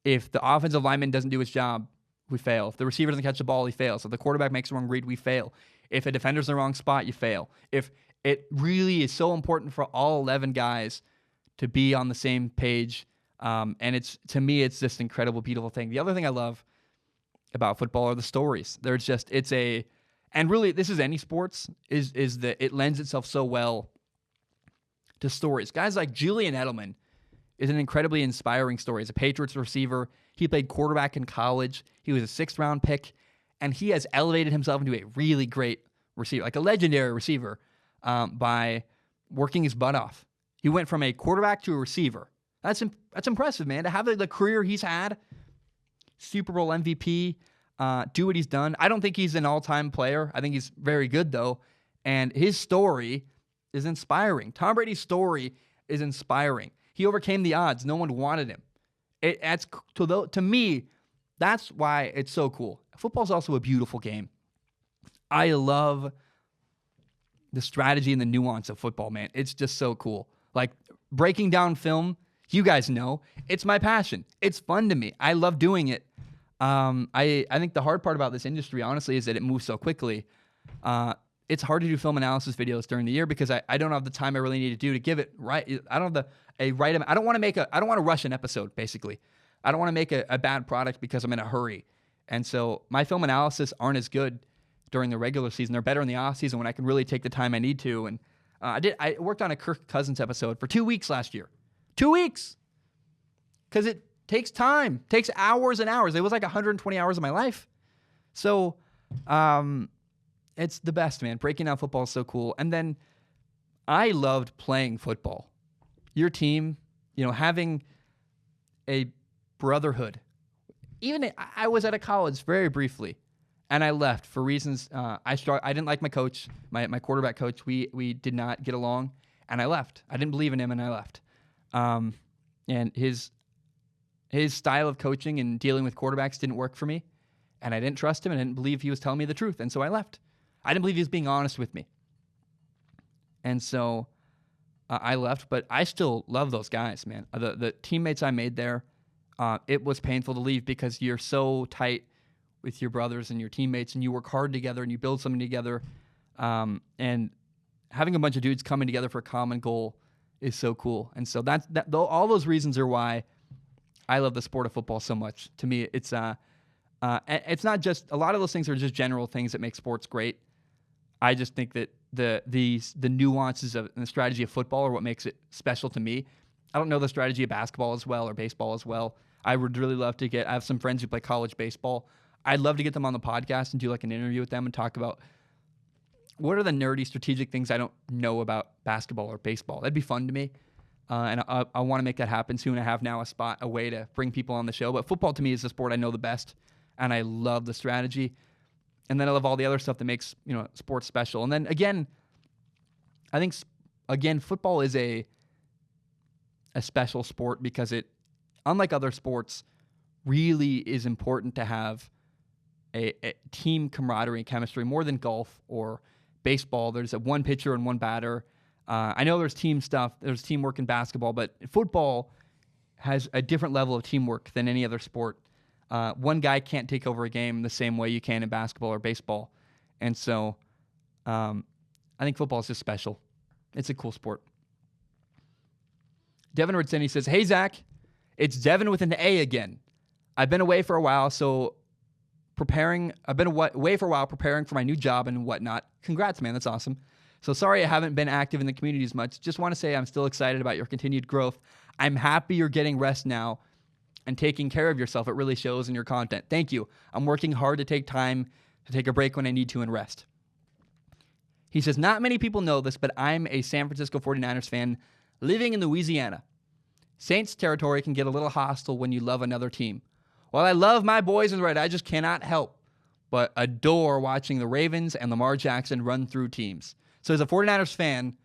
if the offensive lineman doesn't do his job, we fail. If the receiver doesn't catch the ball, he fails. If the quarterback makes the wrong read, we fail. If a defender's in the wrong spot, you fail. If it really is so important for all 11 guys to be on the same page, and to me, it's just an incredible, beautiful thing. The other thing I love about football are the stories. And really, this is any sports, is that it lends itself so well to stories. Guys like Julian Edelman is an incredibly inspiring story. As a Patriots receiver, he played quarterback in college. He was a 6th-round pick, and he has elevated himself into a really great receiver, like a legendary receiver, by working his butt off. He went from a quarterback to a receiver. That's impressive, man. To have the career he's had, Super Bowl MVP, do what he's done. I don't think he's an all-time player. I think he's very good, though, and his story is inspiring. Tom Brady's story is inspiring. He overcame the odds. No one wanted him. To me, that's why it's so cool. Football's also a beautiful game. I love the strategy and the nuance of football, man. It's just so cool. Like breaking down film, you guys know, it's my passion. It's fun to me. I love doing it. I think the hard part about this industry, honestly, is that it moves so quickly. It's hard to do film analysis videos during the year because I don't have the time I really need to do to give it right. I don't have a right amount. I don't want to rush an episode, basically. I don't want to make a bad product because I'm in a hurry. And so my film analysis aren't as good during the regular season. They're better in the off season when I can really take the time I need to. And I worked on a Kirk Cousins episode for 2 weeks last year. 2 weeks. Because it takes time. It takes hours and hours. It was like 120 hours of my life. So, it's the best, man. Breaking down football is so cool. And then I loved playing football. Your team, having a brotherhood. Even I was at a college very briefly, and I left for reasons I didn't like my coach, my quarterback coach. We did not get along, and I left. I didn't believe in him, and I left. And his style of coaching and dealing with quarterbacks didn't work for me, and I didn't trust him, and I didn't believe he was telling me the truth, and so I left. I didn't believe he was being honest with me. And so I left, but I still love those guys, man. The teammates I made there, it was painful to leave because you're so tight with your brothers and your teammates, and you work hard together, and you build something together. And having a bunch of dudes coming together for a common goal is so cool. And so all those reasons are why I love the sport of football so much. To me, it's not just, a lot of those things are just general things that make sports great. I just think that the nuances of and the strategy of football are what makes it special to me. I don't know the strategy of basketball as well or baseball as well. I would really love to I have some friends who play college baseball. I'd love to get them on the podcast and do like an interview with them and talk about what are the nerdy strategic things I don't know about basketball or baseball. That'd be fun to me. And I want to make that happen soon. I have now a way to bring people on the show. But football to me is the sport I know the best, and I love the strategy. And then I love all the other stuff that makes sports special. And then again, I think football is a special sport because it, unlike other sports, really is important to have a team camaraderie and chemistry more than golf or baseball. There's a one pitcher and one batter. I know there's team stuff, there's teamwork in basketball, but football has a different level of teamwork than any other sport. One guy can't take over a game the same way you can in basketball or baseball. And so I think football is just special. It's a cool sport. Devin Ritz says, "Hey, Zach, it's Devin with an A again. I've been away for a while, preparing for my new job and whatnot. Congrats, man. That's awesome. So sorry I haven't been active in the community as much. Just want to say I'm still excited about your continued growth. I'm happy you're getting rest now and taking care of yourself. It really shows in your content. Thank you. I'm working hard to take time to take a break when I need to and rest." He says, "Not many people know this, but I'm a San Francisco 49ers fan living in Louisiana. Saints territory can get a little hostile when you love another team. While I love my boys in red, I just cannot help but adore watching the Ravens and Lamar Jackson run through teams." So he's a 49ers fan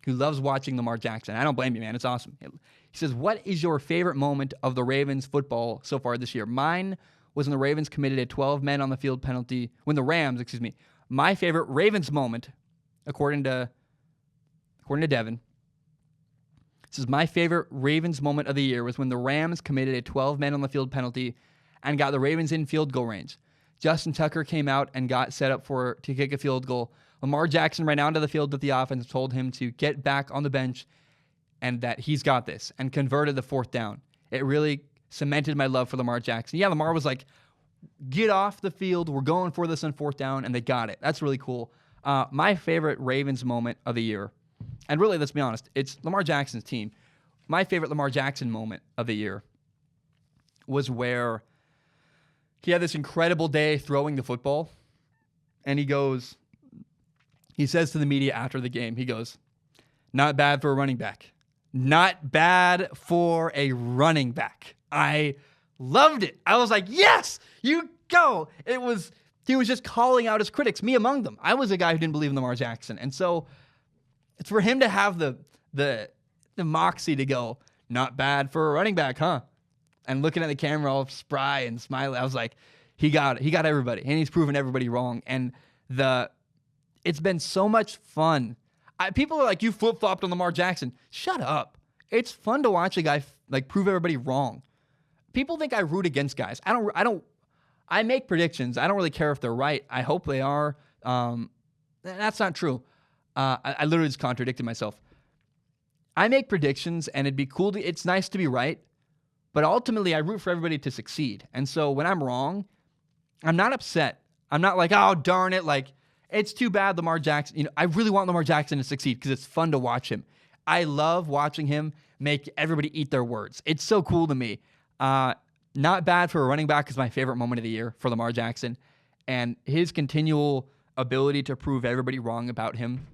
who loves watching Lamar Jackson. I don't blame you, man. It's awesome. He says, "What is your favorite moment of the Ravens football so far this year?" Mine was when the Ravens committed a 12 men on the field penalty. My favorite Ravens moment, according to Devin, says, "My favorite Ravens moment of the year was when the Rams committed a 12 men on the field penalty and got the Ravens in field goal range. Justin Tucker came out and got set up to kick a field goal. Lamar Jackson ran onto the field with the offense, told him to get back on the bench and that he's got this, and converted the fourth down. It really cemented my love for Lamar Jackson." Yeah, Lamar was like, "Get off the field. We're going for this on fourth down," and they got it. That's really cool. My favorite Ravens moment of the year, and really, let's be honest, it's Lamar Jackson's team. My favorite Lamar Jackson moment of the year was where he had this incredible day throwing the football, and he says to the media after the game, he goes, "Not bad for a running back. Not bad for a running back." I loved it. I was like, yes, you go. He was just calling out his critics, me among them. I was a guy who didn't believe in Lamar Jackson. And so it's for him to have the moxie to go, "Not bad for a running back, huh?" And looking at the camera all spry and smiling, I was like, he got it. He got everybody. And he's proven everybody wrong. And it's been so much fun. People are like, "You flip-flopped on Lamar Jackson." Shut up. It's fun to watch a guy prove everybody wrong. People think I root against guys. I make predictions. I don't really care if they're right. I hope they are. That's not true. I literally just contradicted myself. I make predictions, and it's nice to be right, but ultimately I root for everybody to succeed. And so when I'm wrong, I'm not upset. I'm not like, "Oh, darn it, it's too bad Lamar Jackson." I really want Lamar Jackson to succeed because it's fun to watch him. I love watching him make everybody eat their words. It's so cool to me. Not bad for a running back is my favorite moment of the year for Lamar Jackson. And his continual ability to prove everybody wrong about him.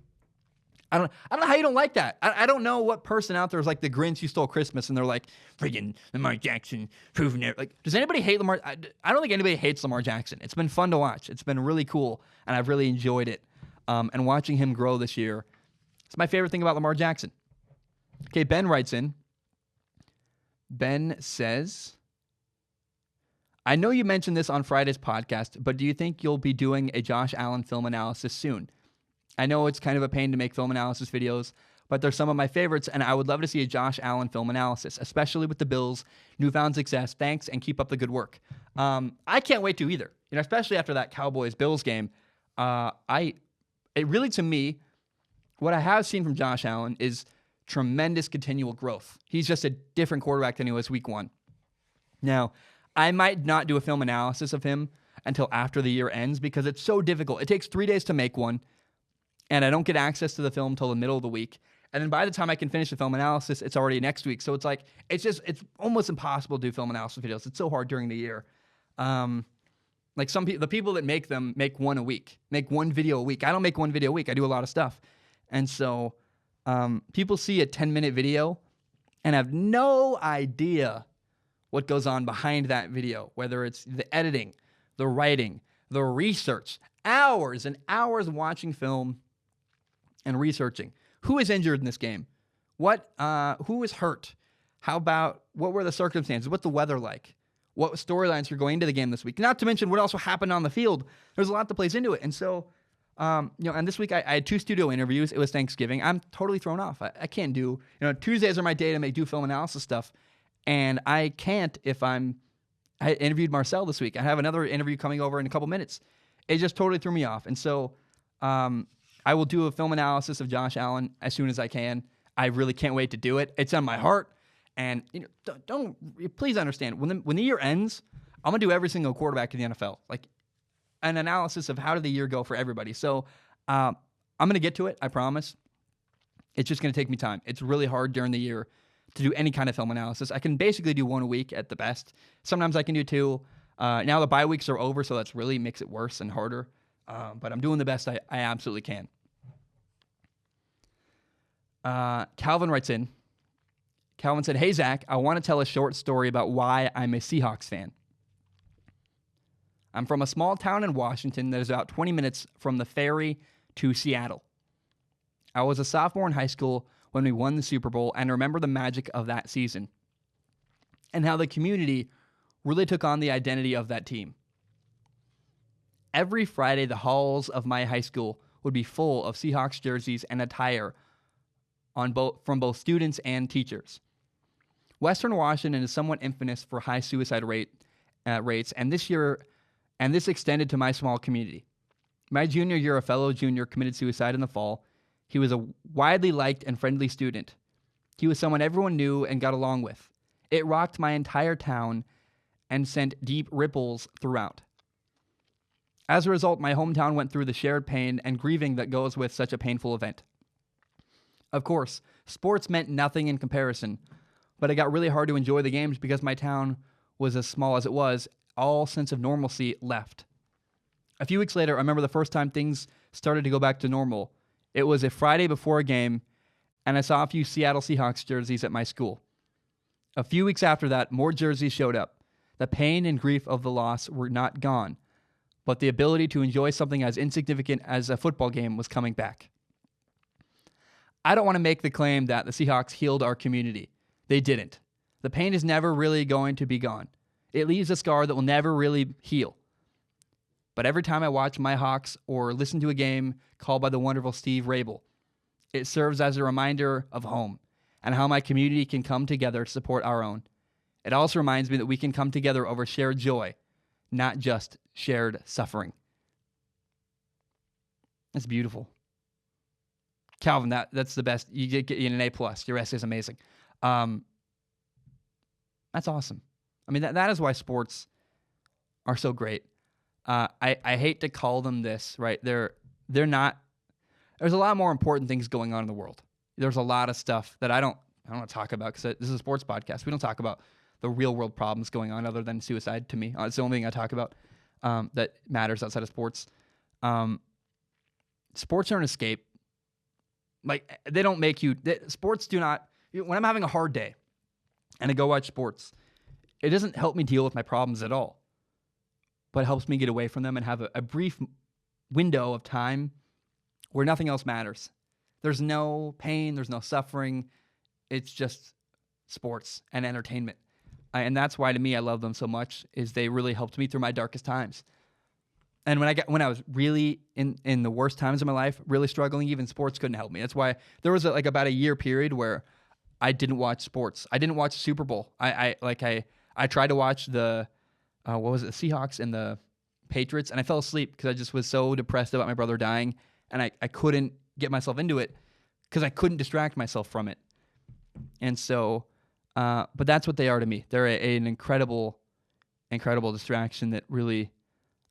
I don't know how you don't like that. I don't know what person out there is like the Grinch who stole Christmas and they're like, "Friggin' Lamar Jackson proving it." Does anybody hate Lamar? I don't think anybody hates Lamar Jackson. It's been fun to watch. It's been really cool, and I've really enjoyed it. And watching him grow this year, it's my favorite thing about Lamar Jackson. Okay, Ben writes in. Ben says, "I know you mentioned this on Friday's podcast, but do you think you'll be doing a Josh Allen film analysis soon? I know it's kind of a pain to make film analysis videos, but they're some of my favorites, and I would love to see a Josh Allen film analysis, especially with the Bills' newfound success. Thanks, and keep up the good work." I can't wait to either. Especially after that Cowboys-Bills game. To me, what I have seen from Josh Allen is tremendous continual growth. He's just a different quarterback than he was week one. Now, I might not do a film analysis of him until after the year ends because it's so difficult. It takes 3 days to make one, and I don't get access to the film until the middle of the week. And then by the time I can finish the film analysis, it's already next week. So it's almost impossible to do film analysis videos. It's so hard during the year. The people that make them make one video a week. I don't make one video a week. I do a lot of stuff. And so people see a 10-minute video and have no idea what goes on behind that video, whether it's the editing, the writing, the research, hours and hours of watching film and researching. Who is injured in this game? Who was hurt? How about what were the circumstances? What's the weather like? What storylines are going into the game this week? Not to mention what also happened on the field. There's a lot that plays into it. And so, and this week I had 2 studio interviews. It was Thanksgiving. I'm totally thrown off. I can't do, Tuesdays are my day to do film analysis stuff. And I can't if I interviewed Marcel this week. I have another interview coming over in a couple minutes. It just totally threw me off. And so I will do a film analysis of Josh Allen as soon as I can. I really can't wait to do it. It's on my heart. And please understand, when the year ends, I'm going to do every single quarterback in the NFL. Like an analysis of how did the year go for everybody. So I'm going to get to it, I promise. It's just going to take me time. It's really hard during the year to do any kind of film analysis. I can basically do 1 a week at the best. Sometimes I can do 2. Now the bye weeks are over, so that's really makes it worse and harder. But I'm doing the best I absolutely can. Calvin writes in. Calvin said, "Hey, Zach, I want to tell a short story about why I'm a Seahawks fan. I'm from a small town in Washington that is about 20 minutes from the ferry to Seattle. I was a sophomore in high school when we won the Super Bowl and remember the magic of that season and how the community really took on the identity of that team. Every Friday, the halls of my high school would be full of Seahawks jerseys and attire from both students and teachers. Western Washington is somewhat infamous for high suicide rates, and this extended to my small community. My junior year, a fellow junior committed suicide in the fall. He was a widely liked and friendly student. He was someone everyone knew and got along with. It rocked my entire town and sent deep ripples throughout. As a result, my hometown went through the shared pain and grieving that goes with such a painful event. Of course, sports meant nothing in comparison, but it got really hard to enjoy the games because my town was as small as it was. All sense of normalcy left. A few weeks later, I remember the first time things started to go back to normal. It was a Friday before a game, and I saw a few Seattle Seahawks jerseys at my school. A few weeks after that, more jerseys showed up. The pain and grief of the loss were not gone, but the ability to enjoy something as insignificant as a football game was coming back. I don't want to make the claim that the Seahawks healed our community. They didn't. The pain is never really going to be gone. It leaves a scar that will never really heal. But every time I watch my Hawks or listen to a game called by the wonderful Steve Rabel, it serves as a reminder of home and how my community can come together to support our own. It also reminds me that we can come together over shared joy, not just shared suffering." That's beautiful. Calvin, that's the best. You get an A+. Your essay is amazing. That's awesome. I mean, that is why sports are so great. I hate to call them this, right? They're not. There's a lot more important things going on in the world. There's a lot of stuff that I don't want to talk about because this is a sports podcast. We don't talk about the real world problems going on other than suicide to me. It's the only thing I talk about that matters outside of sports. Sports are an escape. Like, they don't make you... sports do not... When I'm having a hard day and I go watch sports, it doesn't help me deal with my problems at all. But it helps me get away from them and have a brief window of time where nothing else matters. There's no pain. There's no suffering. It's just sports and entertainment. And that's why, to me, I love them so much, is they really helped me through my darkest times. And when I was really in the worst times of my life, really struggling, even sports couldn't help me. That's why there was about a year period where I didn't watch sports. I didn't watch the Super Bowl. I tried to watch the Seahawks and the Patriots, and I fell asleep because I just was so depressed about my brother dying, and I couldn't get myself into it because I couldn't distract myself from it. And so, but that's what they are to me. They're an incredible, incredible distraction that really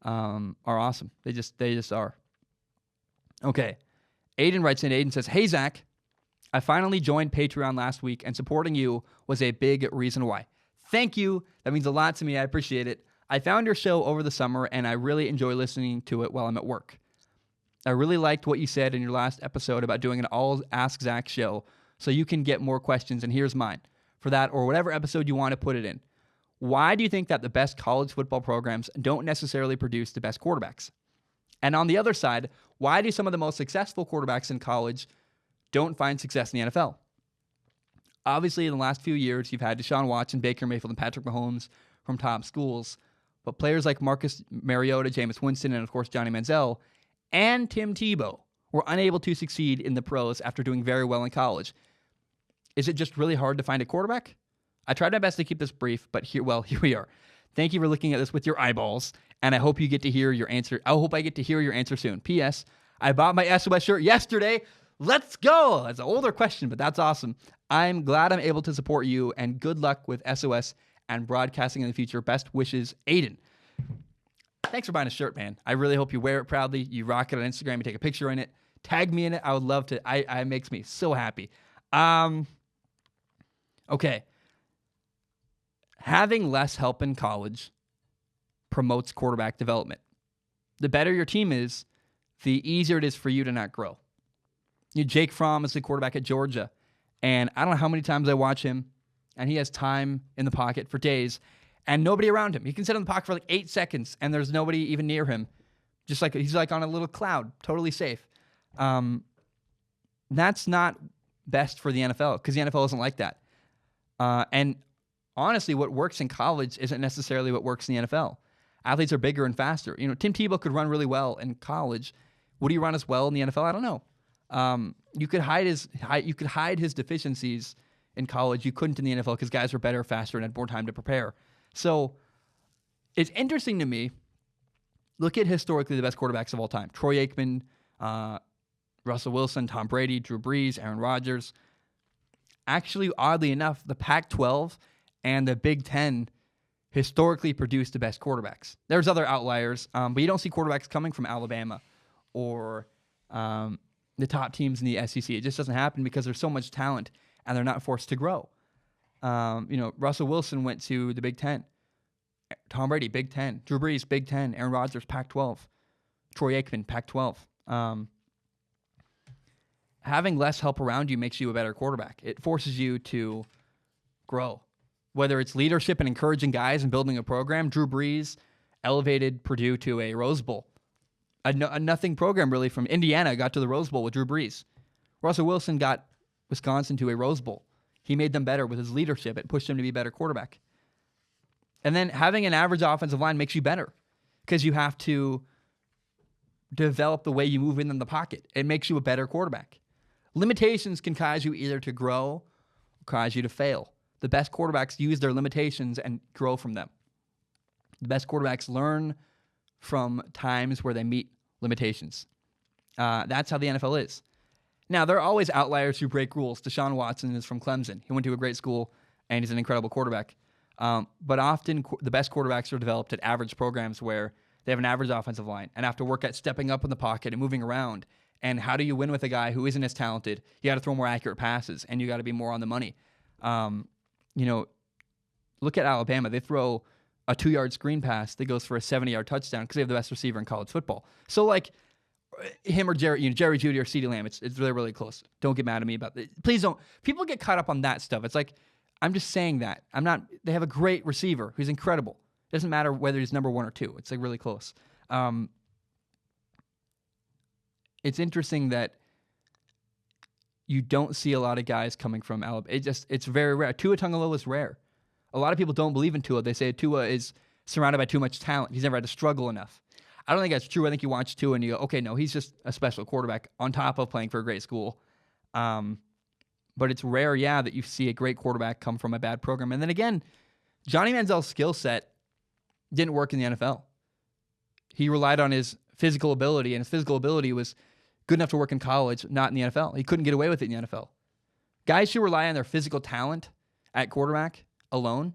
are awesome. They just are. Okay. Aiden writes in. Aiden says, "Hey, Zach, I finally joined Patreon last week, and supporting you was a big reason why. Thank you. That means a lot to me. I appreciate it. I found your show over the summer, and I really enjoy listening to it while I'm at work. I really liked what you said in your last episode about doing an all Ask Zach show so you can get more questions, and here's mine. For that, or whatever episode you want to put it in. Why do you think that the best college football programs don't necessarily produce the best quarterbacks? And on the other side, why do some of the most successful quarterbacks in college don't find success in the NFL? Obviously, in the last few years, you've had Deshaun Watson, Baker Mayfield, and Patrick Mahomes from top schools. But players like Marcus Mariota, Jameis Winston, and of course Johnny Manziel, and Tim Tebow were unable to succeed in the pros after doing very well in college. Is it just really hard to find a quarterback? I tried my best to keep this brief, but here we are. Thank you for looking at this with your eyeballs, and I hope you get to hear your answer. I hope I get to hear your answer soon. P.S. I bought my SOS shirt yesterday. Let's go. That's an older question, but that's awesome. I'm glad I'm able to support you, and good luck with SOS and broadcasting in the future. Best wishes, Aiden. Thanks for buying a shirt, man. I really hope you wear it proudly. You rock it on Instagram. You take a picture in it. Tag me in it. I would love to. It makes me so happy. Okay. Having less help in college promotes quarterback development. The better your team is, the easier it is for you to not grow. Jake Fromm is the quarterback at Georgia, and I don't know how many times I watch him, and he has time in the pocket for days, and nobody around him. He can sit in the pocket for like 8 seconds, and there's nobody even near him. Just like he's like on a little cloud, totally safe. That's not best for the NFL, because the NFL isn't like that. And honestly, what works in college isn't necessarily what works in the NFL. Athletes are bigger and faster. Tim Tebow could run really well in college. Would he run as well in the NFL? I don't know. You could hide his deficiencies in college. You couldn't in the NFL because guys were better, faster, and had more time to prepare. So it's interesting to me. Look at historically the best quarterbacks of all time: Troy Aikman, Russell Wilson, Tom Brady, Drew Brees, Aaron Rodgers. Actually, oddly enough, the Pac-12 and the Big Ten historically produced the best quarterbacks. There's other outliers, but you don't see quarterbacks coming from Alabama or the top teams in the SEC. It just doesn't happen because there's so much talent and they're not forced to grow. Russell Wilson went to the Big Ten. Tom Brady, Big Ten. Drew Brees, Big Ten. Aaron Rodgers, Pac-12. Troy Aikman, Pac-12. Having less help around you makes you a better quarterback. It forces you to grow. Whether it's leadership and encouraging guys and building a program, Drew Brees elevated Purdue to a Rose Bowl. A nothing program, really, from Indiana got to the Rose Bowl with Drew Brees. Russell Wilson got Wisconsin to a Rose Bowl. He made them better with his leadership. It pushed him to be a better quarterback. And then having an average offensive line makes you better because you have to develop the way you move in the pocket. It makes you a better quarterback. Limitations can cause you either to grow or cause you to fail. The best quarterbacks use their limitations and grow from them. The best quarterbacks learn from times where they meet limitations. That's how the NFL is. Now, there are always outliers who break rules. Deshaun Watson is from Clemson. He went to a great school, and he's an incredible quarterback. But often, the best quarterbacks are developed at average programs where they have an average offensive line and have to work at stepping up in the pocket and moving around. And how do you win with a guy who isn't as talented? You got to throw more accurate passes, and you got to be more on the money. Look at Alabama. They throw a 2-yard screen pass that goes for a 70-yard touchdown because they have the best receiver in college football. So, like, him or Jerry Jeudy or CeeDee Lamb, it's really, really close. Don't get mad at me about it. Please don't. People get caught up on that stuff. It's like, I'm just saying that. They have a great receiver who's incredible. It doesn't matter whether he's number 1 or 2. It's like really close. It's interesting that you don't see a lot of guys coming from Alabama. It's very rare. Tua Tagovailoa is rare. A lot of people don't believe in Tua. They say Tua is surrounded by too much talent. He's never had to struggle enough. I don't think that's true. I think you watch Tua and you go, okay, no, he's just a special quarterback on top of playing for a great school. But it's rare, that you see a great quarterback come from a bad program. And then again, Johnny Manziel's skill set didn't work in the NFL. He relied on his physical ability, and his physical ability was good enough to work in college, not in the NFL. He couldn't get away with it in the NFL. Guys who rely on their physical talent at quarterback alone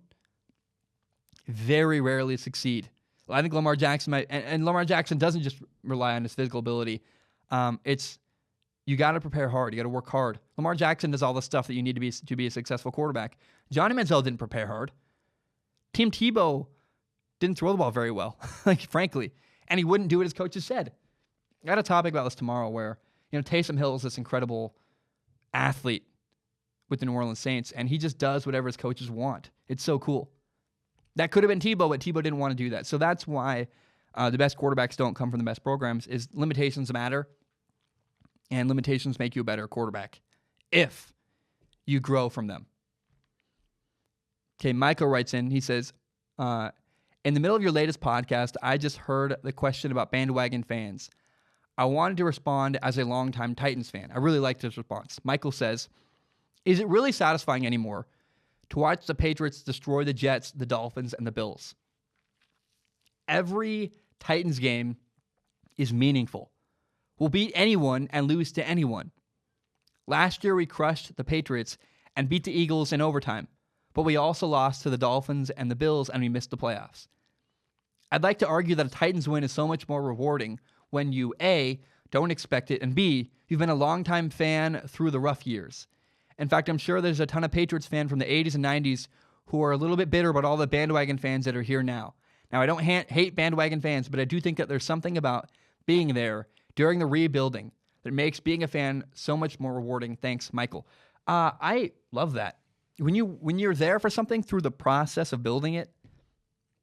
very rarely succeed. Well, I think Lamar Jackson might, and Lamar Jackson doesn't just rely on his physical ability. You got to prepare hard. You got to work hard. Lamar Jackson does all the stuff that you need to be a successful quarterback. Johnny Manziel didn't prepare hard. Tim Tebow didn't throw the ball very well, frankly, and he wouldn't do what his coaches said. I got a topic about this tomorrow where, Taysom Hill is this incredible athlete with the New Orleans Saints, and he just does whatever his coaches want. It's so cool. That could have been Tebow, but Tebow didn't want to do that. So that's why the best quarterbacks don't come from the best programs, is limitations matter, and limitations make you a better quarterback if you grow from them. Okay, Michael writes in. He says, in the middle of your latest podcast, I just heard the question about bandwagon fans. I wanted to respond as a longtime Titans fan. I really liked his response. Michael says, is it really satisfying anymore to watch the Patriots destroy the Jets, the Dolphins, and the Bills? Every Titans game is meaningful. We'll beat anyone and lose to anyone. Last year, we crushed the Patriots and beat the Eagles in overtime, but we also lost to the Dolphins and the Bills, and we missed the playoffs. I'd like to argue that a Titans win is so much more rewarding when you, A, don't expect it, and B, you've been a longtime fan through the rough years. In fact, I'm sure there's a ton of Patriots fans from the 80s and 90s who are a little bit bitter about all the bandwagon fans that are here now. Now, I don't hate bandwagon fans, but I do think that there's something about being there during the rebuilding that makes being a fan so much more rewarding. Thanks, Michael. I love that. When you're there for something through the process of building it,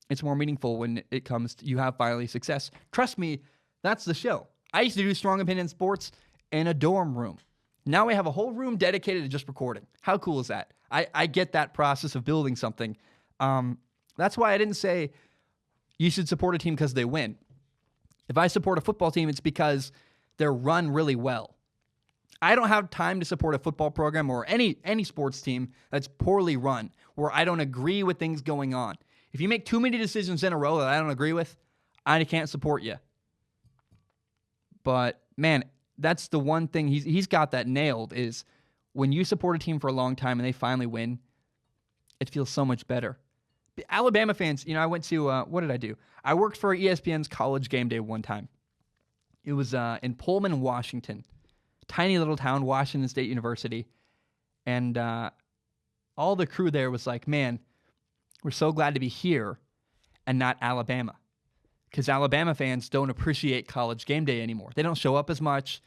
it's more meaningful when it comes to you have finally success. Trust me, that's the show. I used to do Strong Opinion Sports in a dorm room. Now we have a whole room dedicated to just recording. How cool is that? I get that process of building something. That's why I didn't say you should support a team because they win. If I support a football team, it's because they're run really well. I don't have time to support a football program or any sports team that's poorly run, where I don't agree with things going on. If you make too many decisions in a row that I don't agree with, I can't support you. But, man, that's the one thing he's got that nailed is when you support a team for a long time and they finally win, it feels so much better. The Alabama fans, I went to, what did I do? I worked for ESPN's College Game Day one time. It was in Pullman, Washington. Tiny little town, Washington State University. And all the crew there was like, man, we're so glad to be here and not Alabama. Because Alabama fans don't appreciate College Game Day anymore. They don't show up as much.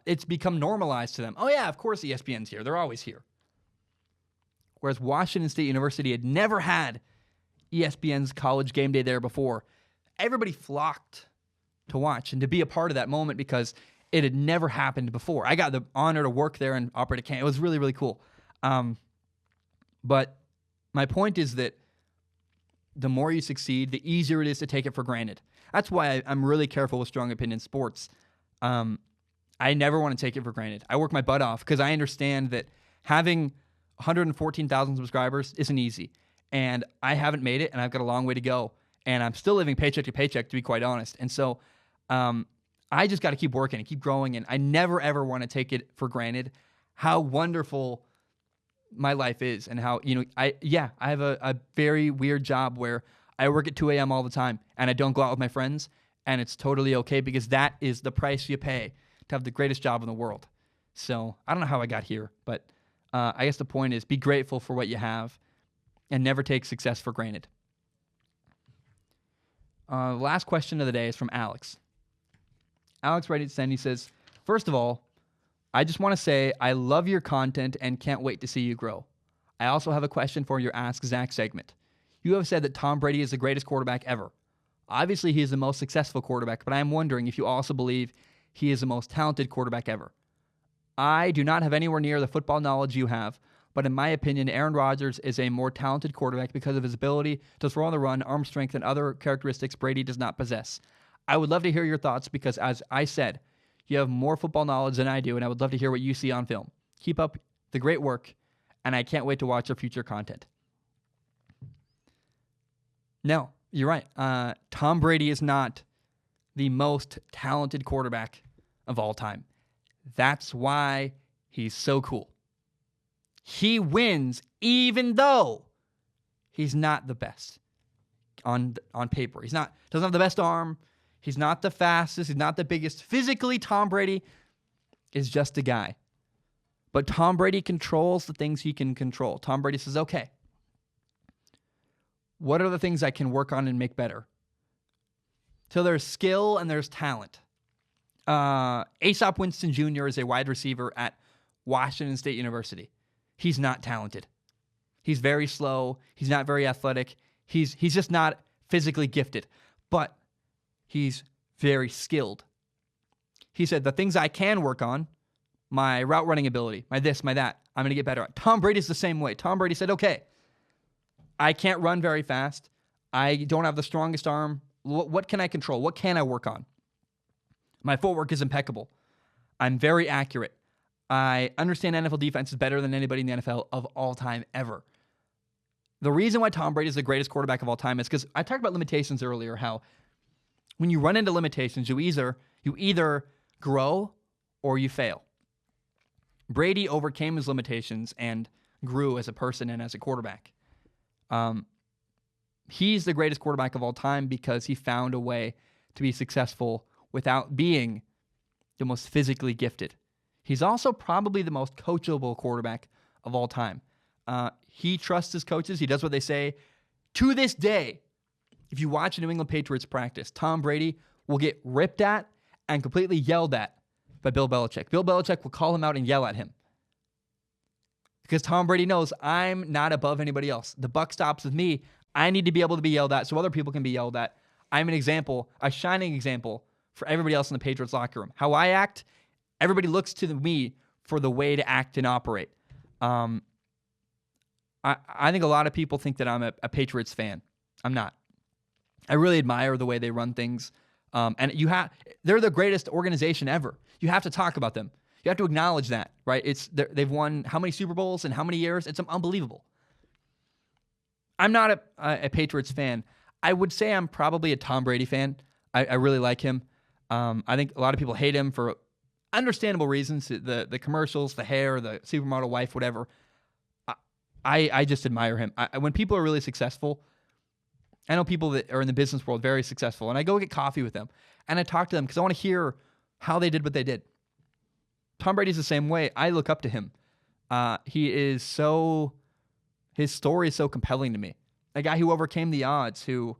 It's become normalized to them. Oh, yeah, of course ESPN's here. They're always here. Whereas Washington State University had never had ESPN's College Game Day there before. Everybody flocked to watch and to be a part of that moment because it had never happened before. I got the honor to work there and operate a camp. It was really, really cool. But my point is that the more you succeed, the easier it is to take it for granted. That's why I'm really careful with Strong Opinion Sports. I never want to take it for granted. I work my butt off because I understand that having 114,000 subscribers isn't easy. And I haven't made it, and I've got a long way to go. And I'm still living paycheck to paycheck, to be quite honest. And so I just got to keep working and keep growing. And I never, ever want to take it for granted how wonderful my life is and how, I have a very weird job where I work at 2 a.m. all the time and I don't go out with my friends, and it's totally okay because that is the price you pay to have the greatest job in the world. So I don't know how I got here, but I guess the point is be grateful for what you have and never take success for granted. The last question of the day is from Alex. Alex writes in, he says, first of all, I just want to say I love your content and can't wait to see you grow. I also have a question for your Ask Zach segment. You have said that Tom Brady is the greatest quarterback ever. Obviously, he is the most successful quarterback, but I am wondering if you also believe he is the most talented quarterback ever. I do not have anywhere near the football knowledge you have, but in my opinion, Aaron Rodgers is a more talented quarterback because of his ability to throw on the run, arm strength, and other characteristics Brady does not possess. I would love to hear your thoughts because, as I said, you have more football knowledge than I do, and I would love to hear what you see on film. Keep up the great work, and I can't wait to watch your future content. No, you're right. Tom Brady is not the most talented quarterback of all time. That's why he's so cool. He wins even though he's not the best on paper. Doesn't have the best arm. He's not the fastest. He's not the biggest. Physically, Tom Brady is just a guy. But Tom Brady controls the things he can control. Tom Brady says, okay, what are the things I can work on and make better? So there's skill and there's talent. Aesop Winston Jr. is a wide receiver at Washington State University. He's not talented. He's very slow. He's not very athletic. He's just not physically gifted. But he's very skilled. He said, the things I can work on, my route running ability, my this, my that, I'm going to get better at. Tom Brady's the same way. Tom Brady said, okay, I can't run very fast. I don't have the strongest arm. What can I control? What can I work on? My footwork is impeccable. I'm very accurate. I understand NFL defenses better than anybody in the NFL of all time ever. The reason why Tom Brady is the greatest quarterback of all time is because I talked about limitations earlier, how when you run into limitations, you either grow or you fail. Brady overcame his limitations and grew as a person and as a quarterback. He's the greatest quarterback of all time because he found a way to be successful without being the most physically gifted. He's also probably the most coachable quarterback of all time. He trusts his coaches. He does what they say. To this day, if you watch a New England Patriots practice, Tom Brady will get ripped at and completely yelled at by Bill Belichick. Bill Belichick will call him out and yell at him. Because Tom Brady knows I'm not above anybody else. The buck stops with me. I need to be able to be yelled at so other people can be yelled at. I'm an example, a shining example for everybody else in the Patriots locker room. How I act, everybody looks to me for the way to act and operate. I think a lot of people think that I'm a Patriots fan. I'm not. I really admire the way they run things. And they're the greatest organization ever. You have to talk about them. You have to acknowledge that, right? They've won how many Super Bowls in how many years? It's unbelievable. I'm not a Patriots fan. I would say I'm probably a Tom Brady fan. I really like him. I think a lot of people hate him for understandable reasons. The commercials, the hair, the supermodel wife, whatever. I just admire him. When people are really successful, I know people that are in the business world very successful, and I go get coffee with them, and I talk to them because I want to hear how they did what they did. Tom Brady's the same way. I look up to him. His story is so compelling to me. A guy who overcame the odds, who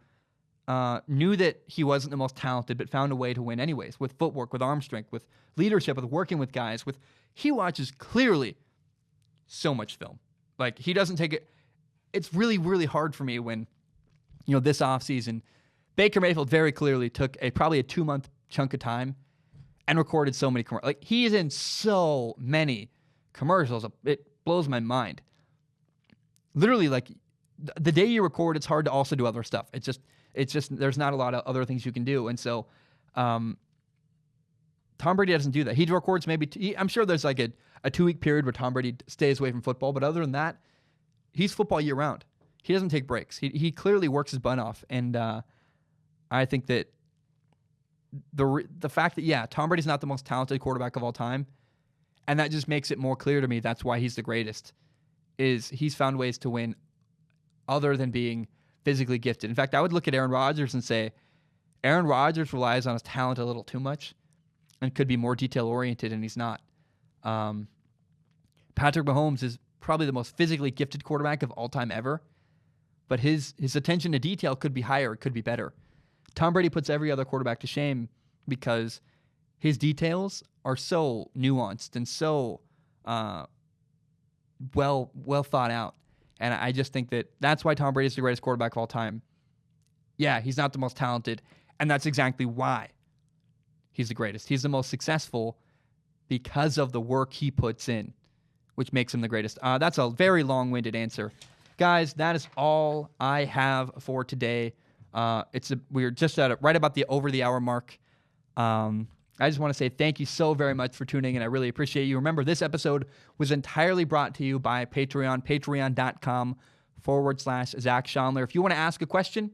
knew that he wasn't the most talented, but found a way to win anyways, with footwork, with arm strength, with leadership, with working with guys. He watches clearly so much film. Like, he doesn't take it. It's really, really hard for me when, this offseason, Baker Mayfield very clearly took probably a 2-month chunk of time and recorded so many commercials. Like, he is in so many commercials. It blows my mind. Literally, like, the day you record, it's hard to also do other stuff. It's just there's not a lot of other things you can do. And so Tom Brady doesn't do that. He records maybe, I'm sure there's like a 2-week period where Tom Brady stays away from football. But other than that, he's football year round. He doesn't take breaks. He clearly works his butt off. And I think that the fact that, Tom Brady's not the most talented quarterback of all time, and that just makes it more clear to me that's why he's the greatest, is he's found ways to win other than being physically gifted. In fact, I would look at Aaron Rodgers and say, Aaron Rodgers relies on his talent a little too much and could be more detail-oriented, and he's not. Patrick Mahomes is probably the most physically gifted quarterback of all time ever, but his attention to detail could be higher, it could be better. Tom Brady puts every other quarterback to shame because his details are so nuanced and so well thought out. And I just think that's why Tom Brady is the greatest quarterback of all time. Yeah, he's not the most talented, and that's exactly why he's the greatest. He's the most successful because of the work he puts in, which makes him the greatest. That's a very long-winded answer. Guys, that is all I have for today. We're just right about the over the hour mark. I just want to say thank you so very much for tuning in. I really appreciate you. Remember, this episode was entirely brought to you by Patreon, patreon.com/Zach Schonler. If you want to ask a question,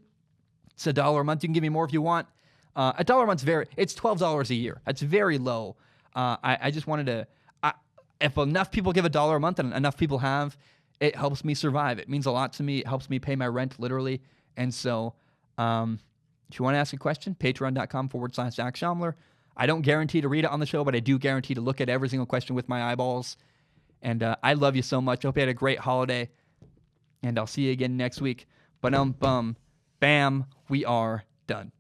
it's $1 a month. You can give me more if you want. $1 a month's it's $12 a year. That's very low. I just wanted to, if enough people give $1 a month and enough people have, it helps me survive. It means a lot to me. It helps me pay my rent, literally. And so, if you want to ask a question, patreon.com/Zach Schonler. I don't guarantee to read it on the show, but I do guarantee to look at every single question with my eyeballs. And I love you so much. I hope you had a great holiday. And I'll see you again next week. Bam, we are done.